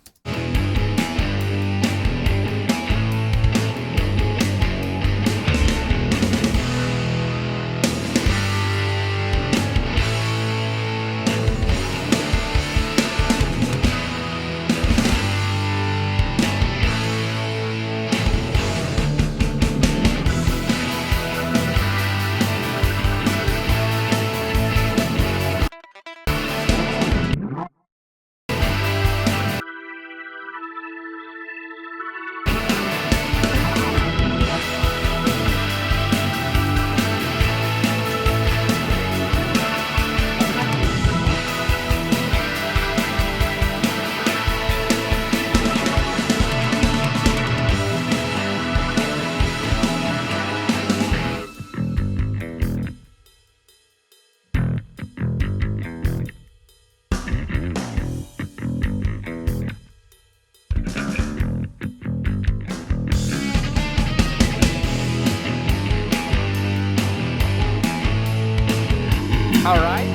Alright.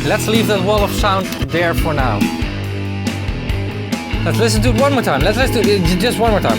Let's leave that wall of sound there for now. Let's listen to it one more time. Let's listen to it just one more time.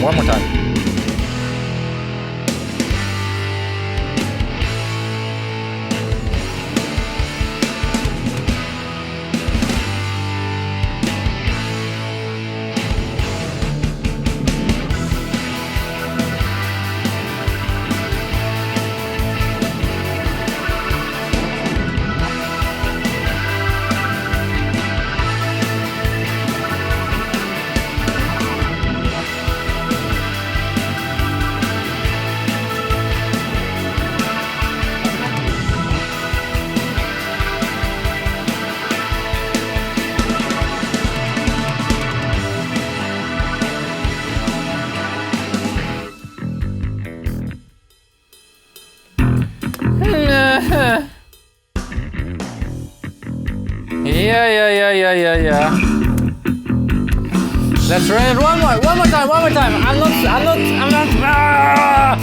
Yeah. Let's run it one more time. I'm not. Ah!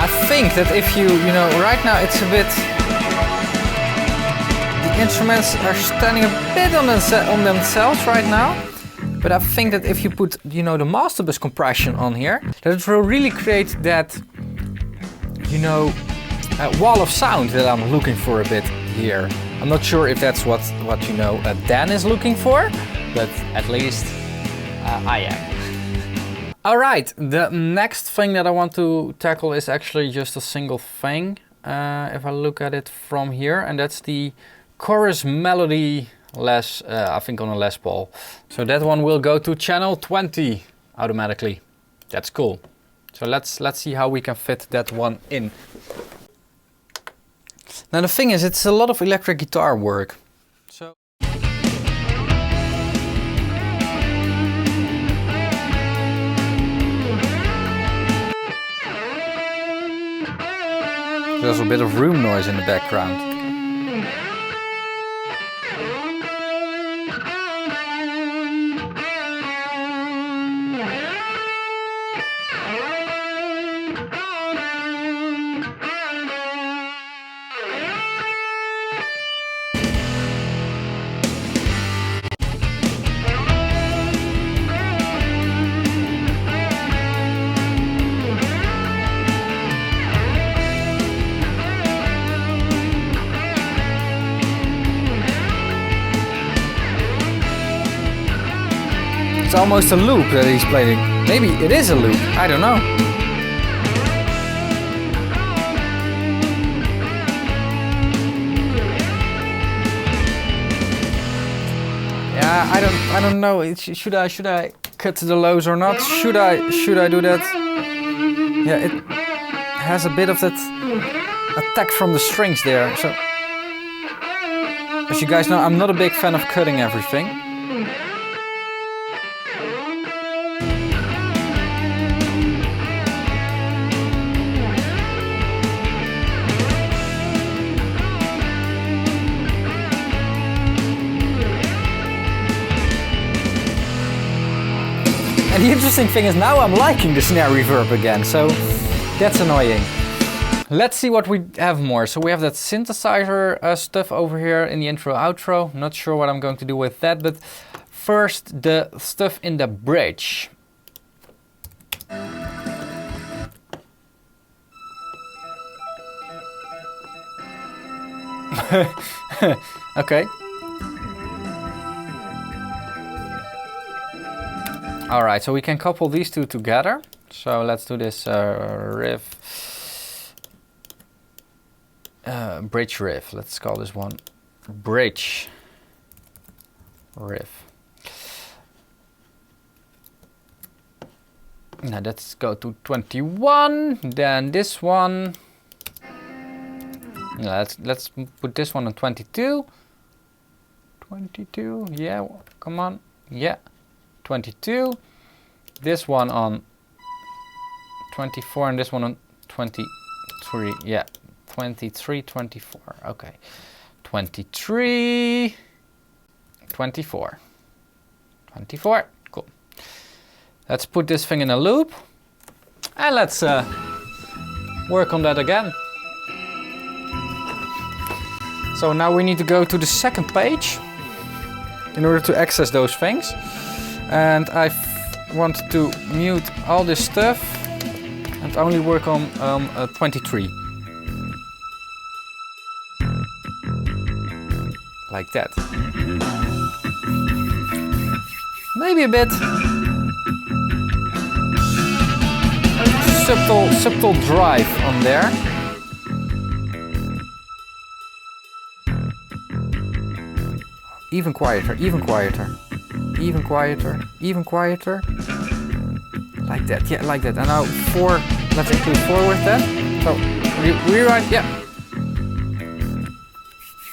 I think that if you know, right now it's a bit, the instruments are standing a bit on themselves right now, but I think that if you put, you know, the master bus compression on here, that it will really create that, you know, wall of sound that I'm looking for a bit here. I'm not sure if that's what you know, Dan is looking for, but at least I am. Alright, the next thing that I want to tackle is actually just a single thing, if I look at it from here, and that's the chorus melody I think on a Les Paul. So that one will go to channel 20 automatically. That's cool. So let's see how we can fit that one in. Now the thing is, it's a lot of electric guitar work. So there's a bit of room noise in the background. It's almost a loop that he's playing. Maybe it is a loop, I don't know. Yeah, I don't know. Should I cut the lows or not? Should I do that? Yeah, it has a bit of that attack from the strings there. So, as you guys know, I'm not a big fan of cutting everything. And the interesting thing is now I'm liking the snare reverb again, so that's annoying. Let's see what we have more. So we have that synthesizer stuff over here in the intro outro. Not sure what I'm going to do with that, but first the stuff in the bridge. Okay. All right, so we can couple these two together. So let's do this riff. Bridge riff. Let's call this one bridge riff. Now let's go to 21. Then this one. Let's put this one on 22. 22. Yeah, come on. Yeah. 22, this one on 24, and this one on 23. Yeah, 23, 24. Okay, 23, 24, 24. Cool. Let's put this thing in a loop, and let's work on that again. So now we need to go to the second page in order to access those things. And I want to mute all this stuff and only work on 23. Like that. Maybe a bit subtle drive on there. Even quieter, even quieter. Even quieter, even quieter. Like that, yeah, like that. And now 4, let's include 4 with that. So, rewrite, yeah.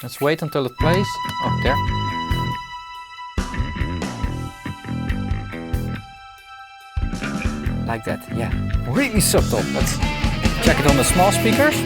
Let's wait until it plays. Oh, there. Like that, yeah. Really subtle. Let's check it on the small speakers.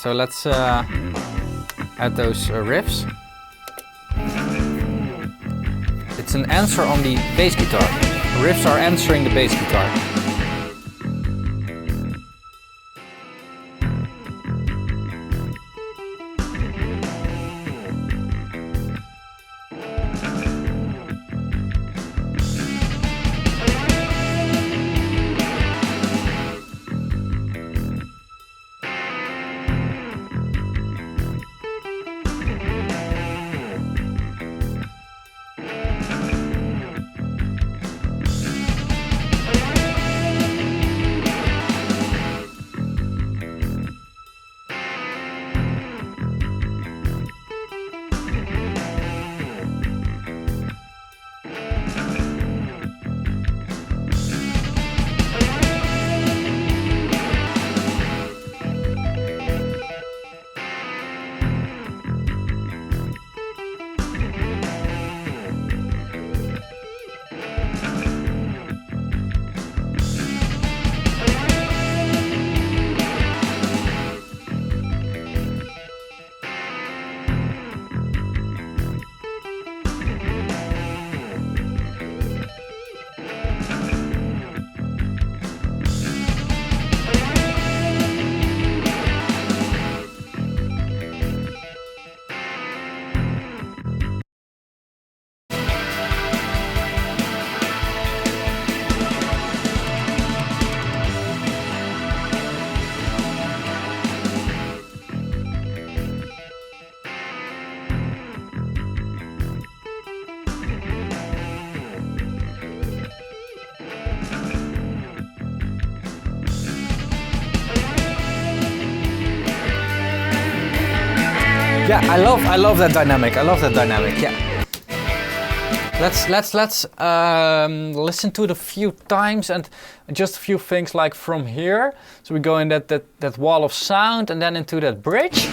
So let's add those riffs. It's an answer on the bass guitar. The riffs are answering the bass guitar. Yeah, I love that dynamic. I love that dynamic. Yeah. Let's listen to it a few times and just a few things like from here. So we go in that wall of sound and then into that bridge.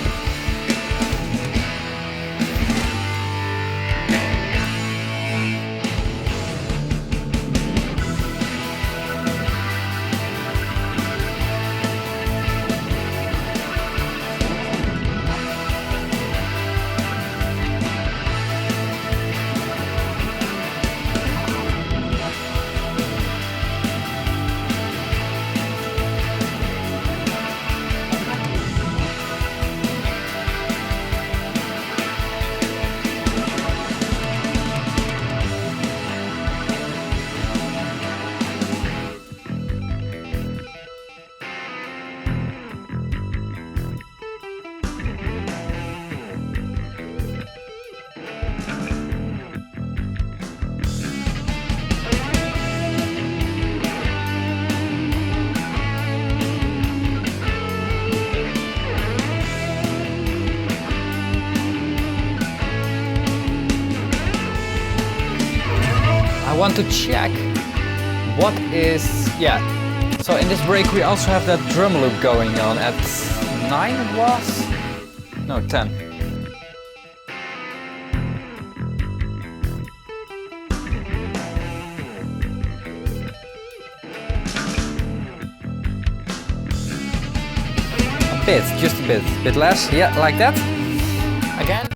I want to check what is, yeah. So in this break we also have that drum loop going on at 9 it was? No, 10. A bit, just a bit less, yeah, like that. Again.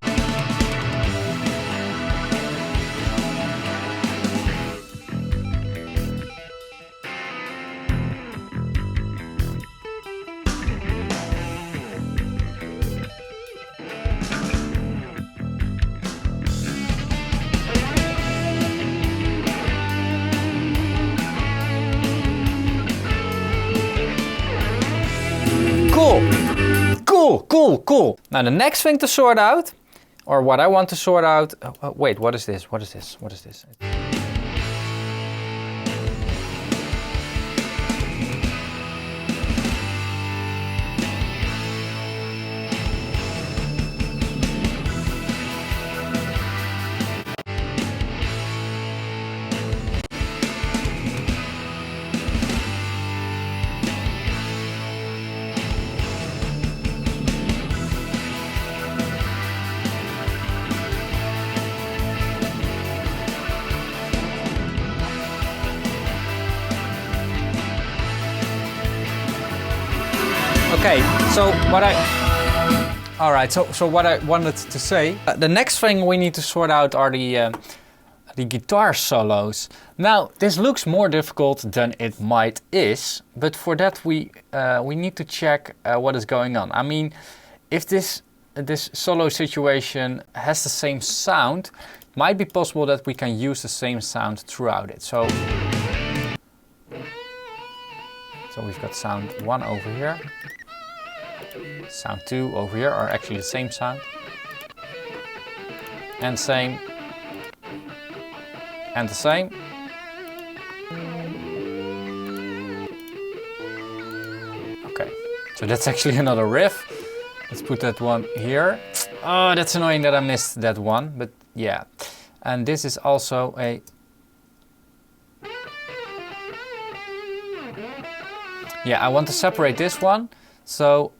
Cool. Now the next thing to sort out, or what I want to sort out, wait, what is this? What is this? Okay, so what I wanted to say, the next thing we need to sort out are the guitar solos. Now, this looks more difficult than it might is, but for that we need to check what is going on. I mean, if this solo situation has the same sound, it might be possible that we can use the same sound throughout it. So we've got sound 1 over here. Sound 2 over here are actually the same sound. And same. And the same. Okay, so that's actually another riff. Let's put that one here. Oh, that's annoying that I missed that one, but yeah. And this is also a... Yeah, I want to separate this one. So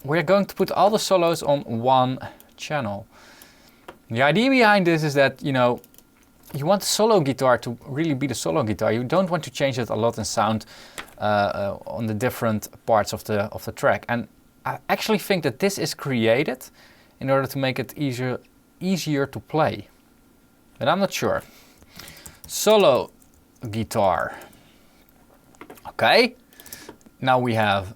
we're going to put all the solos on one channel. The idea behind this is that, you know, you want the solo guitar to really be the solo guitar. You don't want to change it a lot in sound on the different parts of the track. And I actually think that this is created in order to make it easier to play. But I'm not sure. Solo guitar. Okay. Now we have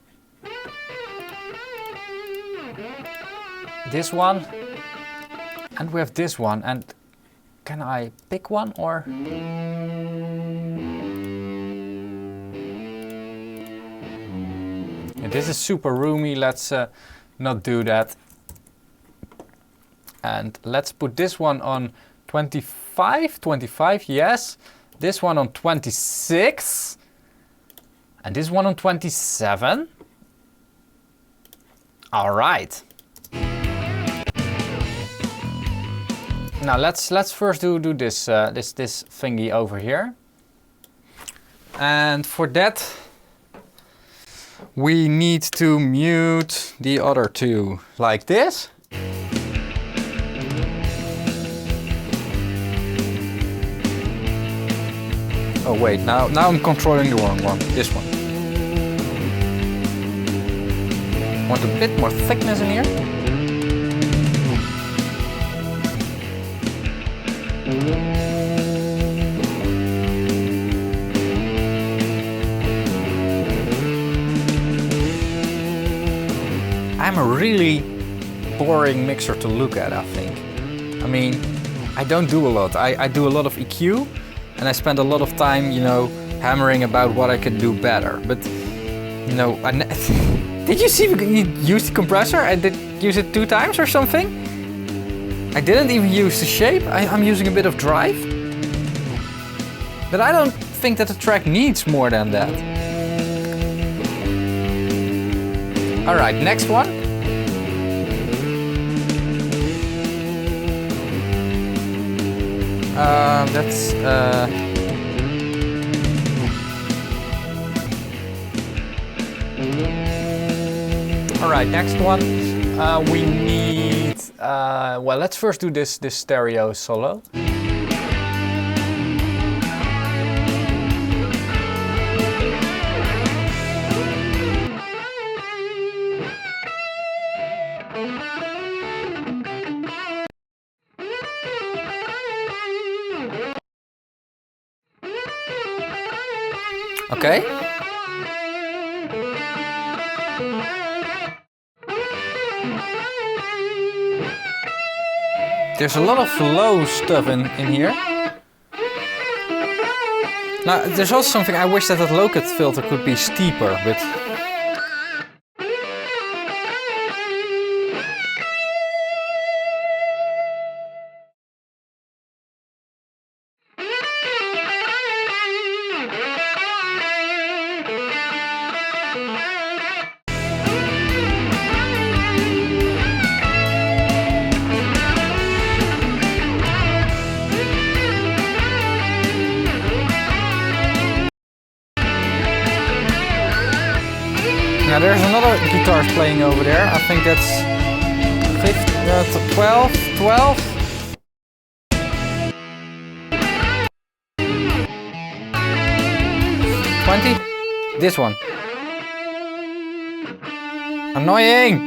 this one, and we have this one, and can I pick one or? Yeah, this is super roomy, let's not do that. And let's put this one on 25, yes. This one on 26. And this one on 27. All right. Now let's first do this this thingy over here. And for that we need to mute the other two like this. Oh wait, now I'm controlling the wrong one. This one. Want a bit more thickness in here. I'm a really boring mixer to look at, I think. I mean, I don't do a lot. I do a lot of EQ and I spend a lot of time, you know, hammering about what I could do better. But, you know, did you see me use the compressor? I did use it 2 times or something. I didn't even use the shape. I'm using a bit of drive. But I don't think that the track needs more than that. All right, next one. That's all right, next one. We need well, let's first do this stereo solo. Okay. There's a lot of low stuff in here. Now, there's also something I wish that low-cut filter could be steeper, but... Now there's another guitar playing over there. I think that's 12. 20. This one. Annoying!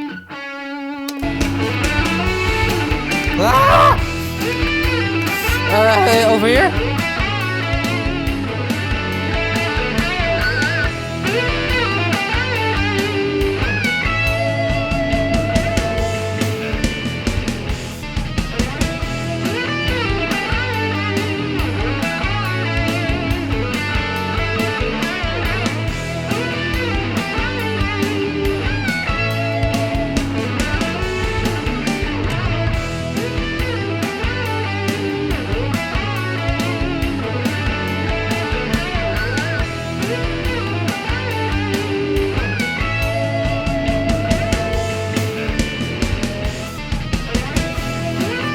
Ah! Over here?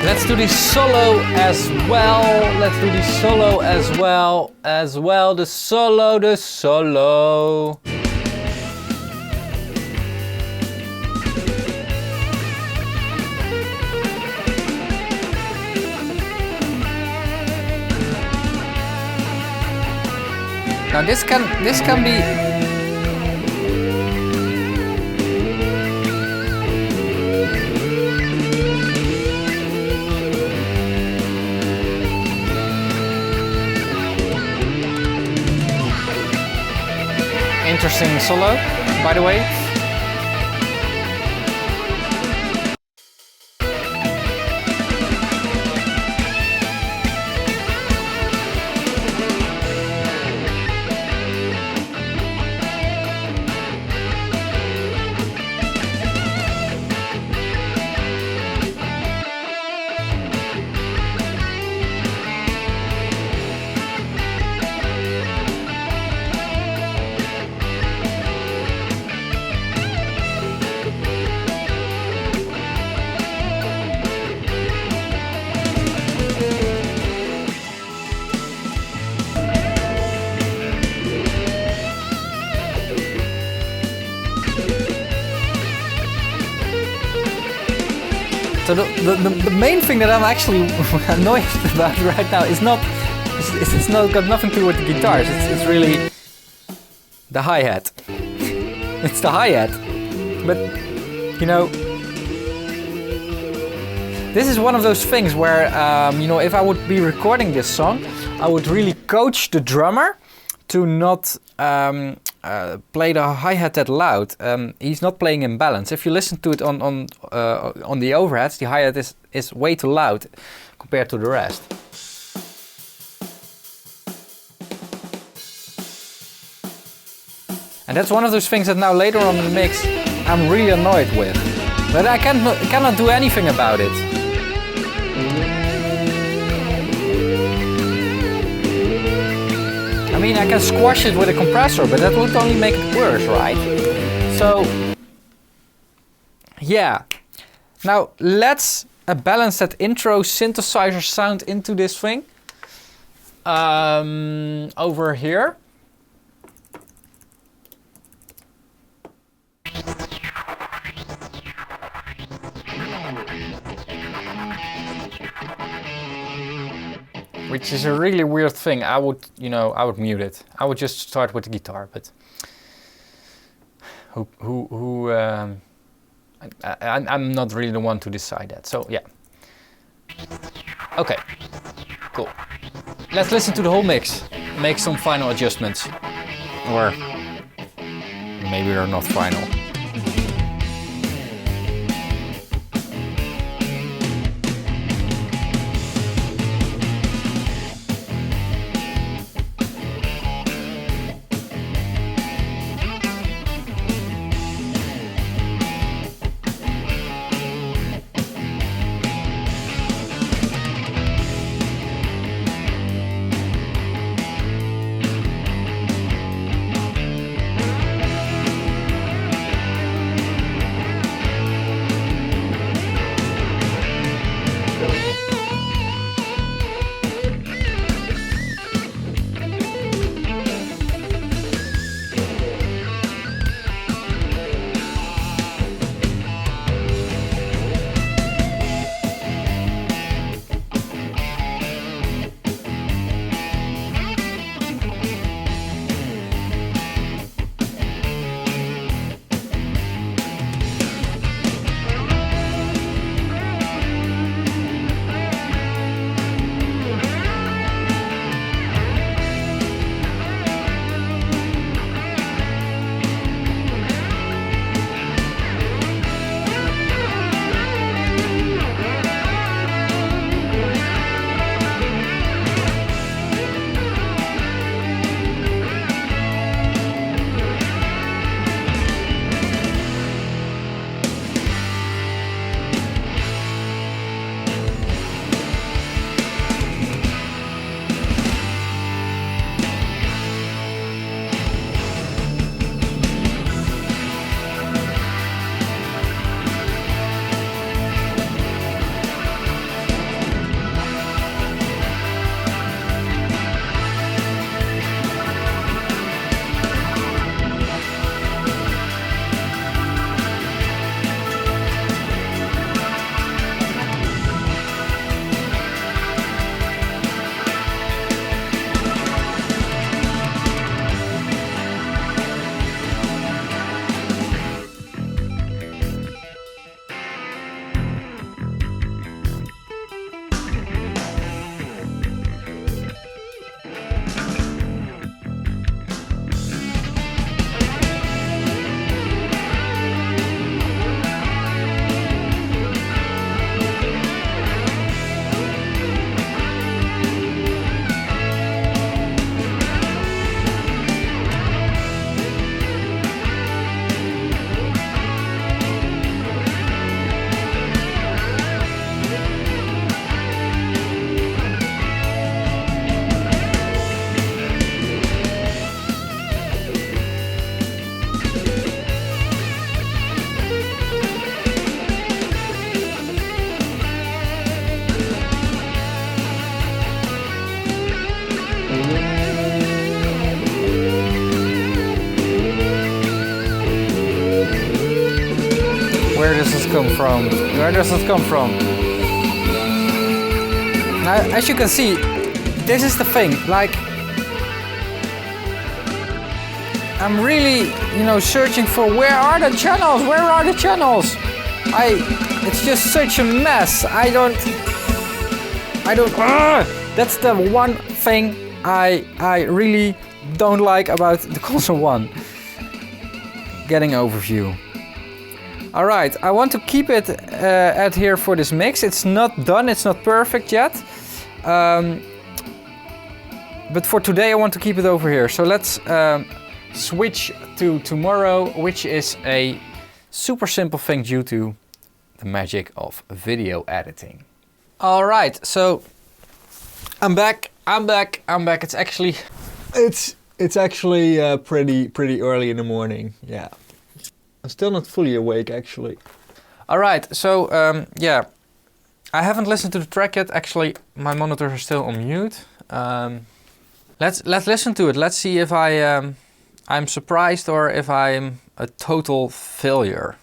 Let's do the solo as well. Let's do the solo as well. The solo. Now this can be interesting solo, by the way. So the main thing that I'm actually annoyed about right now is not, it's not got nothing to do with the guitars. It's really the hi-hat. It's the hi-hat. But, you know, this is one of those things where, you know, if I would be recording this song, I would really coach the drummer to not play the hi-hat that loud. He's not playing in balance. If you listen to it on the overheads, the hi-hat is way too loud compared to the rest. And that's one of those things that now later on in the mix I'm really annoyed with. But I cannot do anything about it. I mean, I can squash it with a compressor, but that would only make it worse, right? So, yeah. Now, let's balance that intro synthesizer sound into this thing. Over here. Which is a really weird thing. I would, you know, I would mute it. I would just start with the guitar, but I'm not really the one to decide that. So yeah. Okay, cool. Let's listen to the whole mix. Make some final adjustments, or maybe they're not final. Where does this come from? Where does this come from? Now, as you can see, this is the thing, like, I'm really, you know, searching for where are the channels? Where are the channels? It's just such a mess. That's the one thing I really don't like about the Console 1. Getting overview. All right, I want to keep it at here for this mix. It's not done, it's not perfect yet. But for today I want to keep it over here. So let's switch to tomorrow, which is a super simple thing due to the magic of video editing. All right, so I'm back. It's actually pretty early in the morning. Yeah, I'm still not fully awake actually. All right, so yeah, I haven't listened to the track yet. Actually, my monitors are still on mute. Let's listen to it. Let's see if I'm surprised or if I'm a total failure.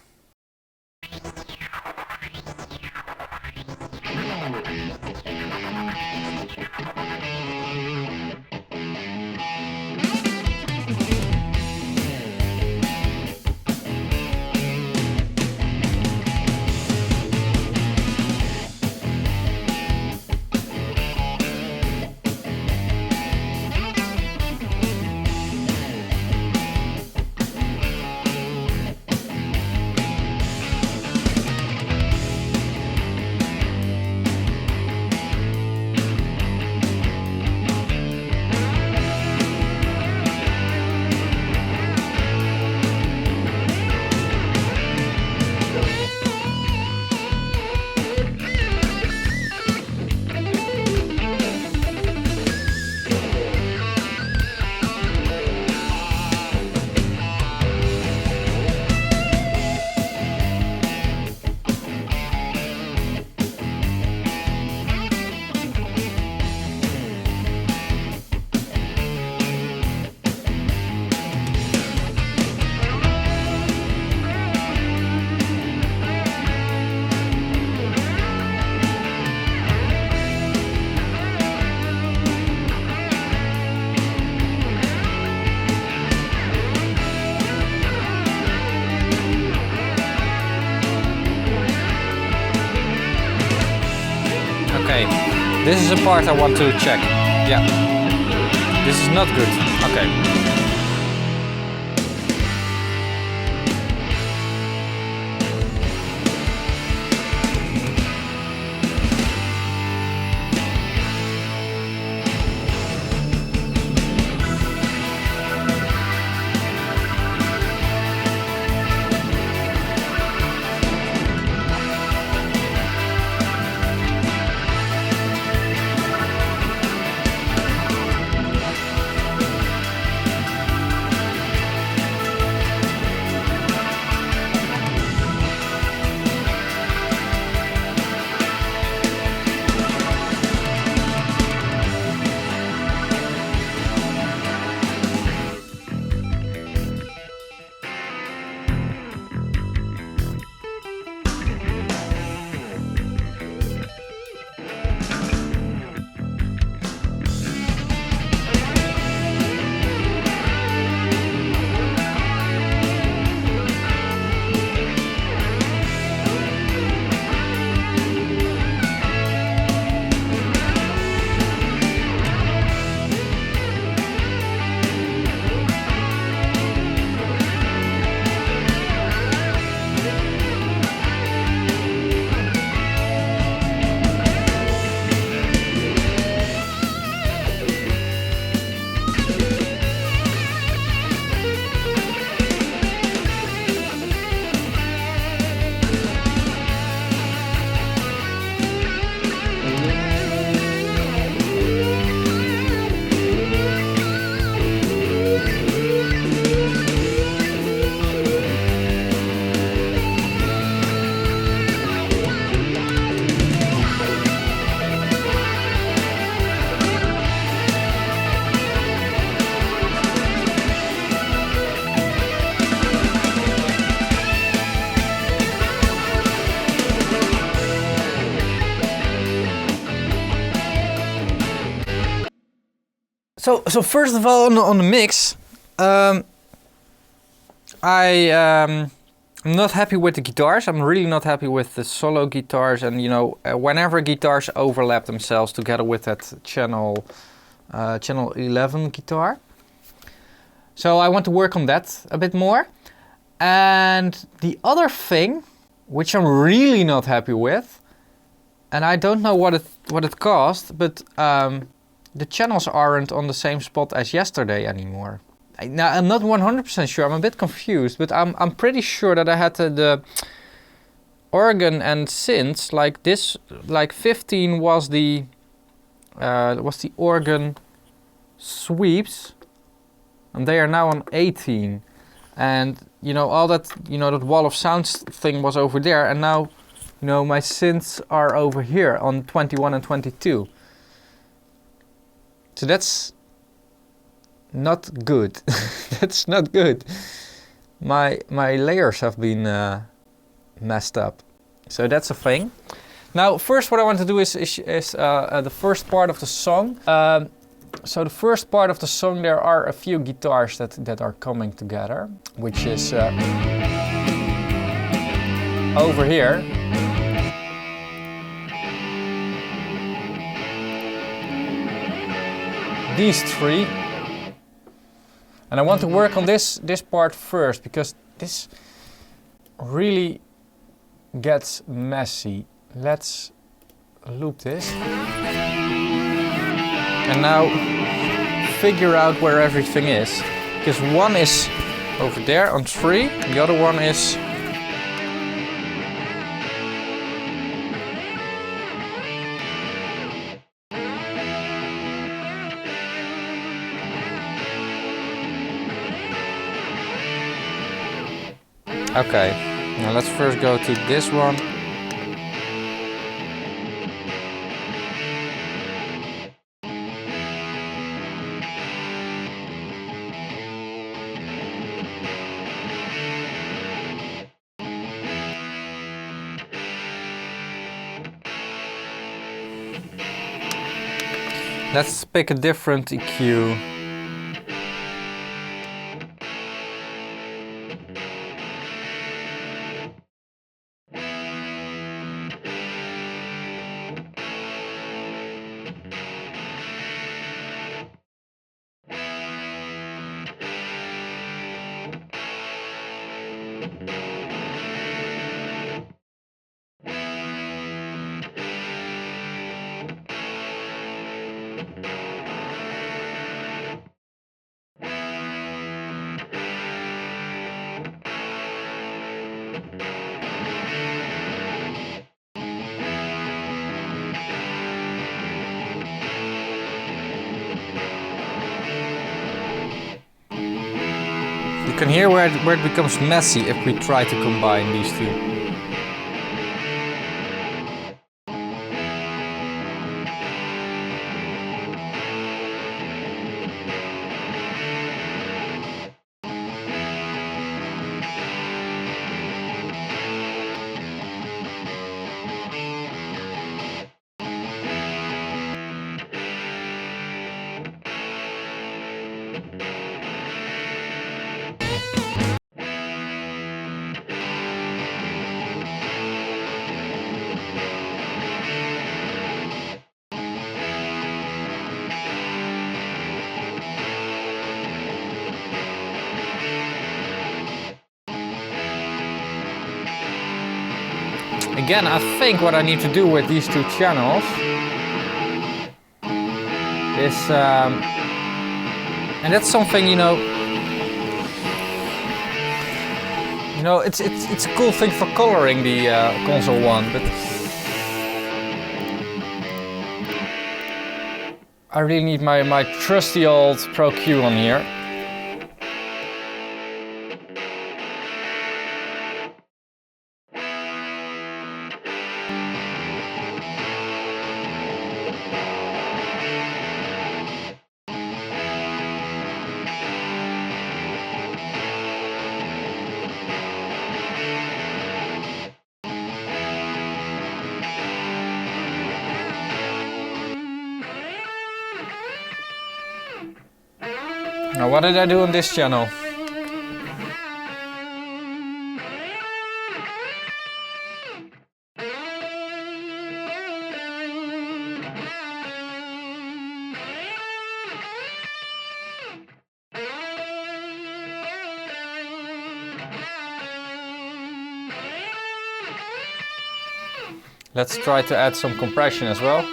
Okay, this is a part I want to check. Yeah, this is not good. Okay. So first of all, on the mix, I'm not happy with the guitars. I'm really not happy with the solo guitars, and you know, whenever guitars overlap themselves together with that channel 11 guitar. So I want to work on that a bit more. And the other thing, which I'm really not happy with, and I don't know what it caused, but the channels aren't on the same spot as yesterday anymore. Now, I'm not 100% sure, I'm a bit confused, but I'm pretty sure that I had the organ and synths like this, like 15 was the organ sweeps, and they are now on 18. And you know, all that, you know, that wall of sounds thing was over there, and now, you know, my synths are over here on 21 and 22. So that's not good. That's not good. My layers have been messed up. So that's a thing. Now, first what I want to do is the first part of the song. So the first part of the song, there are a few guitars that are coming together, which is over here. These three. And I want to work on this part first, because this really gets messy. Let's loop this. And now figure out where everything is. Because one is over there on 3, the other one is okay. Now let's first go to this one. Let's pick a different EQ. You can hear where it becomes messy if we try to combine these two. Again, I think what I need to do with these two channels is, and that's something, you know, it's a cool thing for coloring the console one, but I really need my trusty old Pro Q on here. Now what did I do on this channel? Let's try to add some compression as well.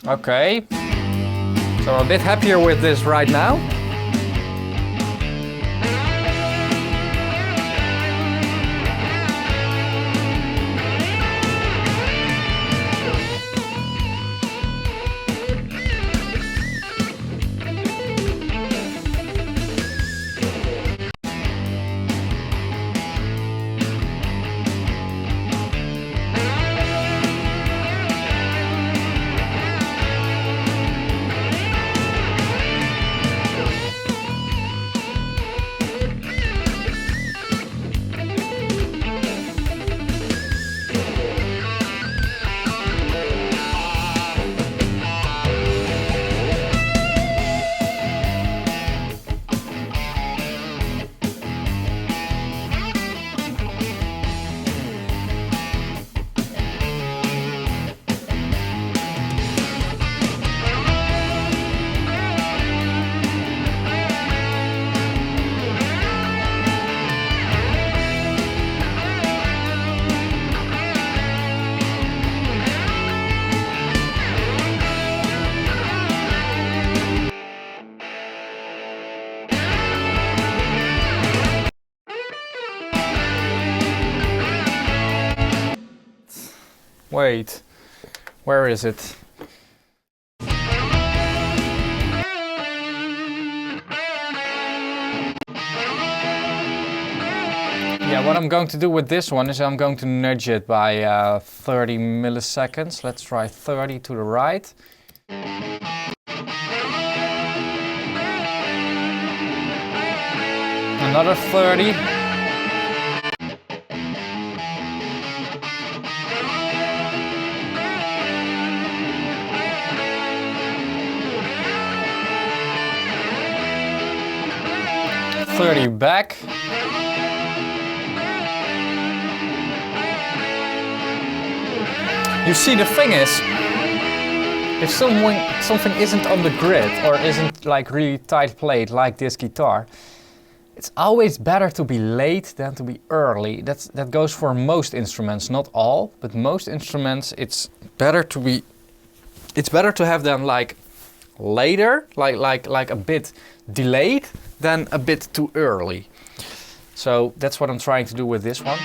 Okay. So I'm a bit happier with this right now. Wait, where is it? Yeah, what I'm going to do with this one is I'm going to nudge it by 30 milliseconds. Let's try 30 to the right. Another 30. Back. You see, the thing is, if something isn't on the grid or isn't like really tight played like this guitar, it's always better to be late than to be early. That goes for most instruments, not all, but most instruments it's better to have them like later, like a bit delayed than a bit too early. So that's what I'm trying to do with this one.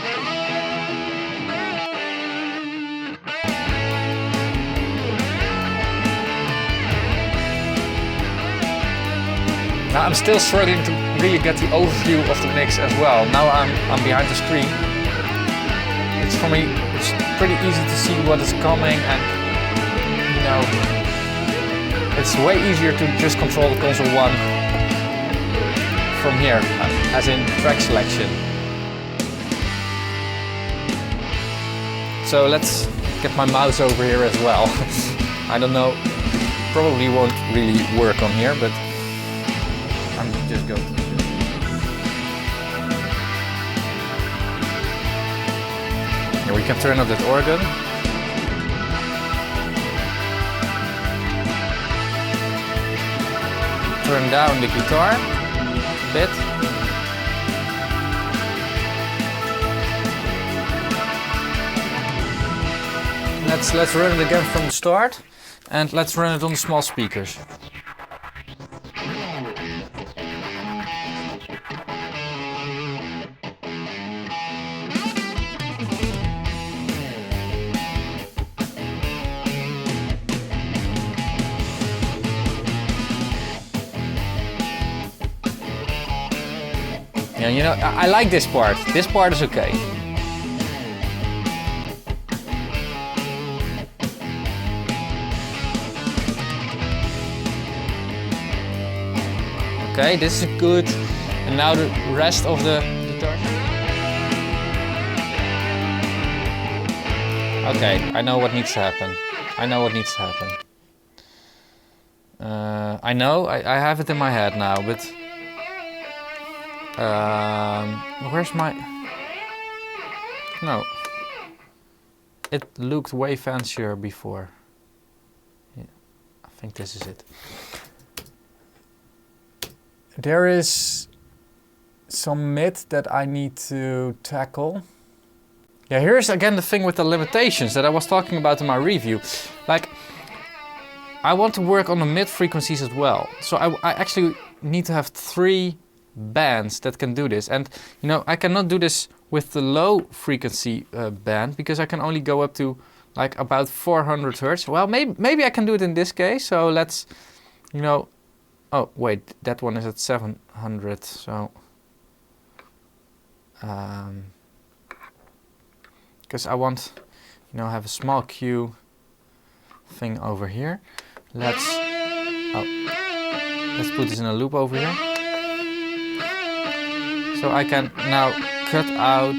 Now I'm still struggling to really get the overview of the mix as well. Now I'm behind the screen. It's for me, it's pretty easy to see what is coming, and you know, it's way easier to just control the console 1 from here, as in track selection. So let's get my mouse over here as well. I don't know, probably won't really work on here, but I'm just going to do it. Here we can turn up that organ. Turn down the guitar a bit. Let's run it again from the start, and let's run it on the small speakers. Yeah, you know, I like this part. This part is okay. Okay, this is good. And now the rest of the guitar. Okay, I know what needs to happen. I know what needs to happen. I know, I have it in my head now, but... where's my... No. It looked way fancier before. Yeah, I think this is it. There is some mid that I need to tackle. Yeah, here's again the thing with the limitations that I was talking about in my review. Like, I want to work on the mid frequencies as well. So I actually need to have 3 bands that can do this. And, you know, I cannot do this with the low frequency band because I can only go up to like about 400 hertz. Well, maybe I can do it in this case. So let's, you know, oh wait, that one is at 700. So, because I want, you know, have a small Q thing over here. Let's put this in a loop over here. So I can now cut out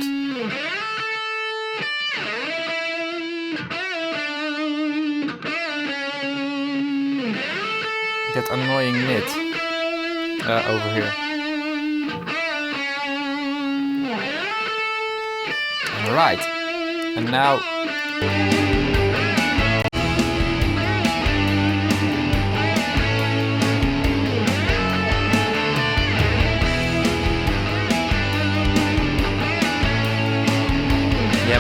that annoying mid over here. Alright, and now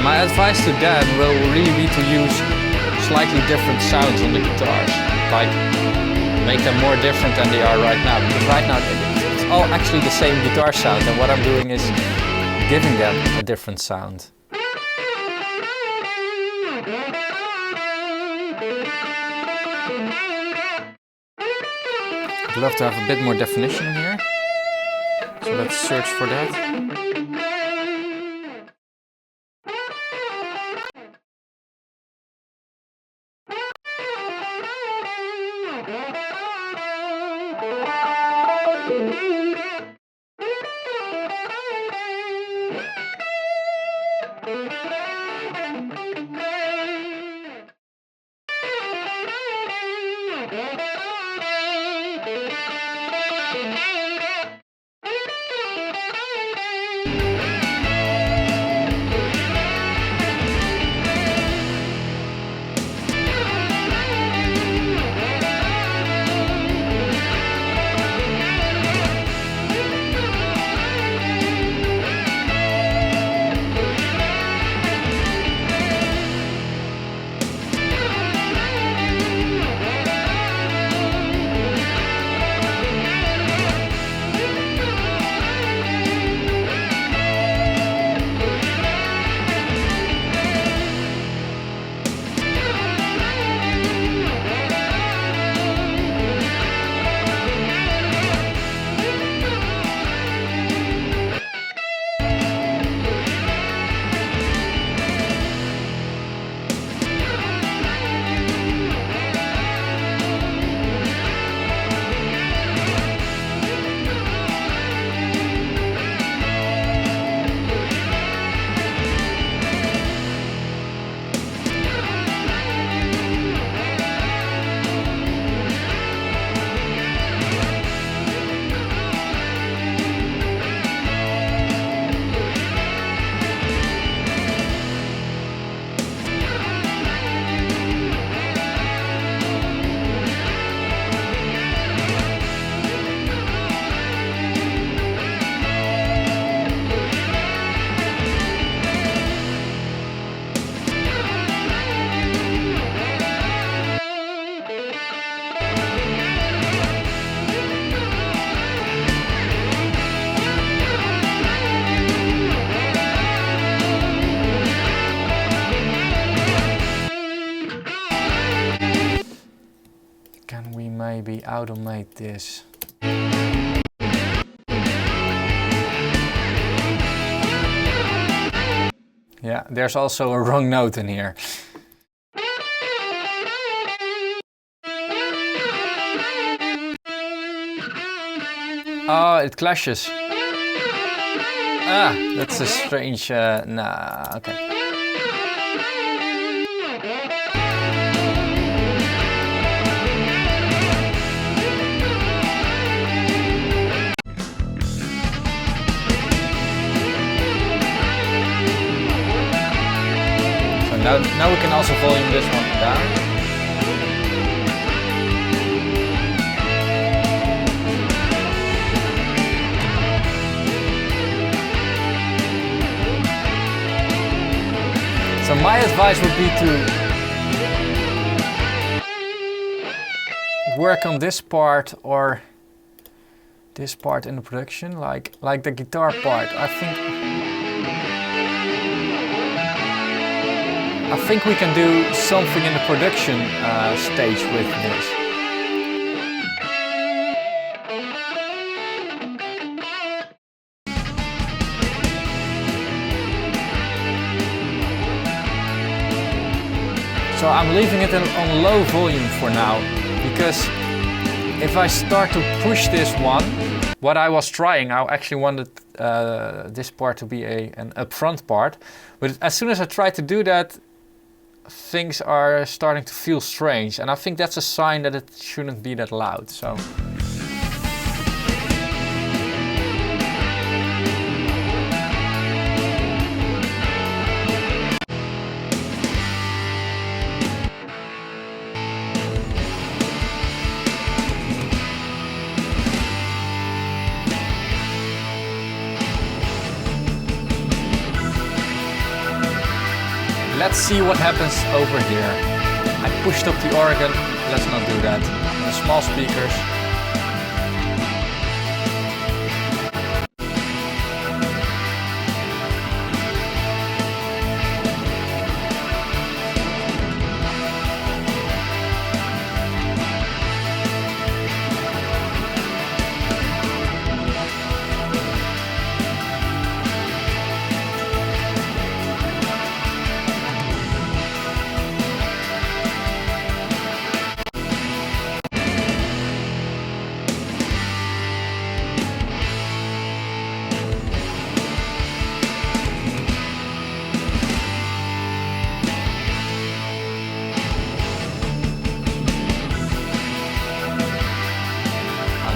my advice to Dan will really be to use slightly different sounds on the guitars. Like, make them more different than they are right now. Because right now it's all actually the same guitar sound, and what I'm doing is giving them a different sound. I'd love to have a bit more definition in here. So let's search for that. Maybe automate this. Yeah, there's also a wrong note in here. Oh, it clashes. Ah, that's a strange, nah, okay. So now we can also volume this one down. So my advice would be to work on this part or this part in the production, like the guitar part. I think we can do something in the production stage with this. So I'm leaving it on low volume for now, because if I start to push this one, what I was trying, I actually wanted this part to be an upfront part, but as soon as I try to do that, things are starting to feel strange, and I think that's a sign that it shouldn't be that loud. So. Let's see what happens over here. I pushed up the organ. Let's not do that. The small speakers.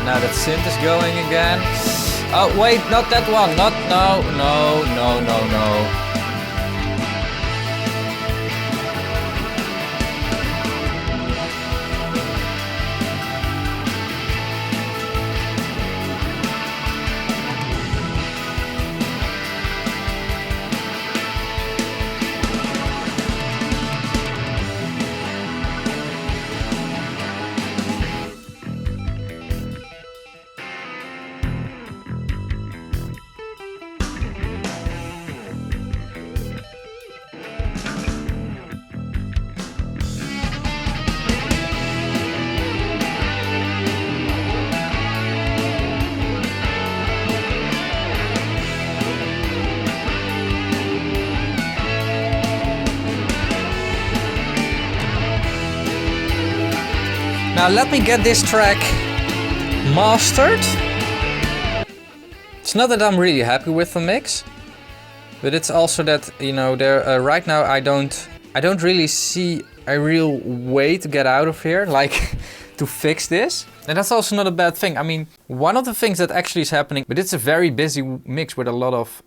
Now that synth is going again. Oh wait, not that one. No. Now let me get this track mastered. It's not that I'm really happy with the mix, but it's also that, you know, right now I don't really see a real way to get out of here, like to fix this. And that's also not a bad thing. I mean, one of the things that actually is happening, but it's a very busy mix with a lot of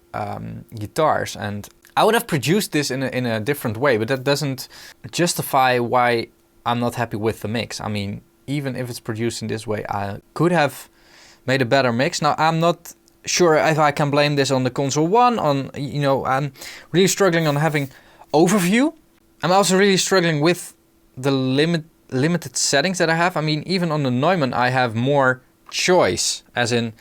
guitars, and I would have produced this in a different way, but that doesn't justify why I'm not happy with the mix. I mean, even if it's produced in this way, I could have made a better mix. Now, I'm not sure if I can blame this on the console one, you know, I'm really struggling on having overview. I'm also really struggling with the limited settings that I have. I mean, even on the Neumann, I have more choice, as in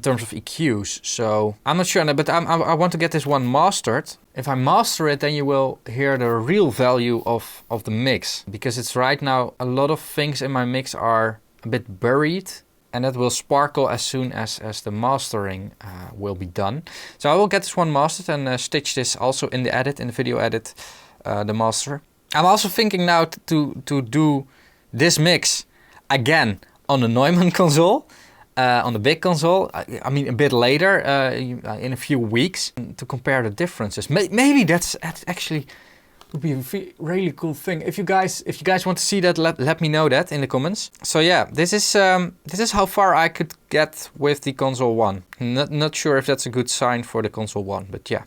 terms of EQs. So I'm not sure, but I want to get this one mastered. If I master it, then you will hear the real value of the mix, because it's right now a lot of things in my mix are a bit buried, and that will sparkle as soon as the mastering will be done. So I will get this one mastered and stitch this also in the video edit, the master. I'm also thinking now to do this mix again on the Neumann console. on the big console. I mean, a bit later, in a few weeks, to compare the differences. Maybe that's actually would be a really cool thing. If you guys want to see that, let me know that in the comments. So yeah, this is how far I could get with the console 1. Not sure if that's a good sign for the console 1, but yeah.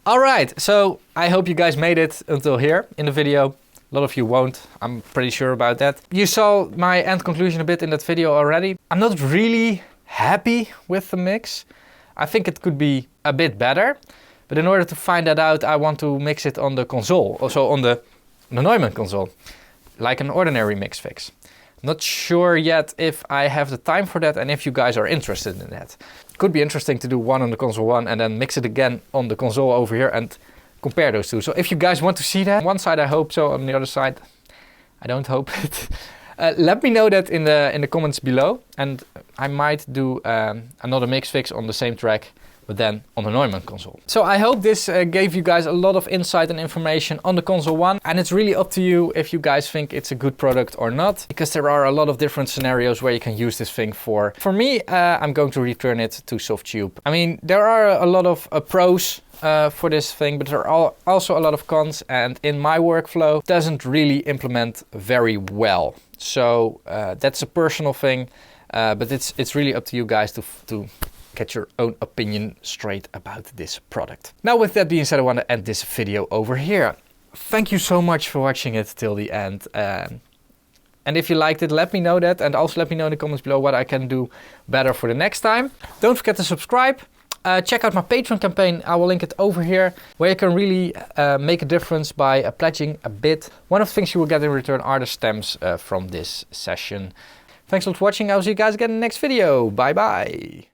Alright, so I hope you guys made it until here in the video. A lot of you won't, I'm pretty sure about that. You saw my end conclusion a bit in that video already. I'm not really happy with the mix. I think it could be a bit better, but in order to find that out, I want to mix it on the console, also on the Neumann console, like an ordinary mix fix. Not sure yet if I have the time for that and if you guys are interested in that. Could be interesting to do one on the console one and then mix it again on the console over here and compare those two. So if you guys want to see that, on one side I hope so, on the other side I don't hope it. Let me know that in the comments below, and I might do another mix fix on the same track, but then on the Neumann console. So I hope this gave you guys a lot of insight and information on the console one, and it's really up to you if you guys think it's a good product or not, because there are a lot of different scenarios where you can use this thing for. For me, I'm going to return it to Softube. I mean, there are a lot of pros for this thing, but there are also a lot of cons, and in my workflow it doesn't really implement very well. So that's a personal thing, but it's really up to you guys to get your own opinion straight about this product. Now with that being said, I want to end this video over here. Thank you so much for watching it till the end. And if you liked it, let me know that, and also let me know in the comments below what I can do better for the next time. Don't forget to subscribe. Check out my Patreon campaign, I will link it over here, where you can really make a difference by pledging a bit. One of the things you will get in return are the stamps from this session. Thanks a lot for watching, I'll see you guys again in the next video. Bye bye!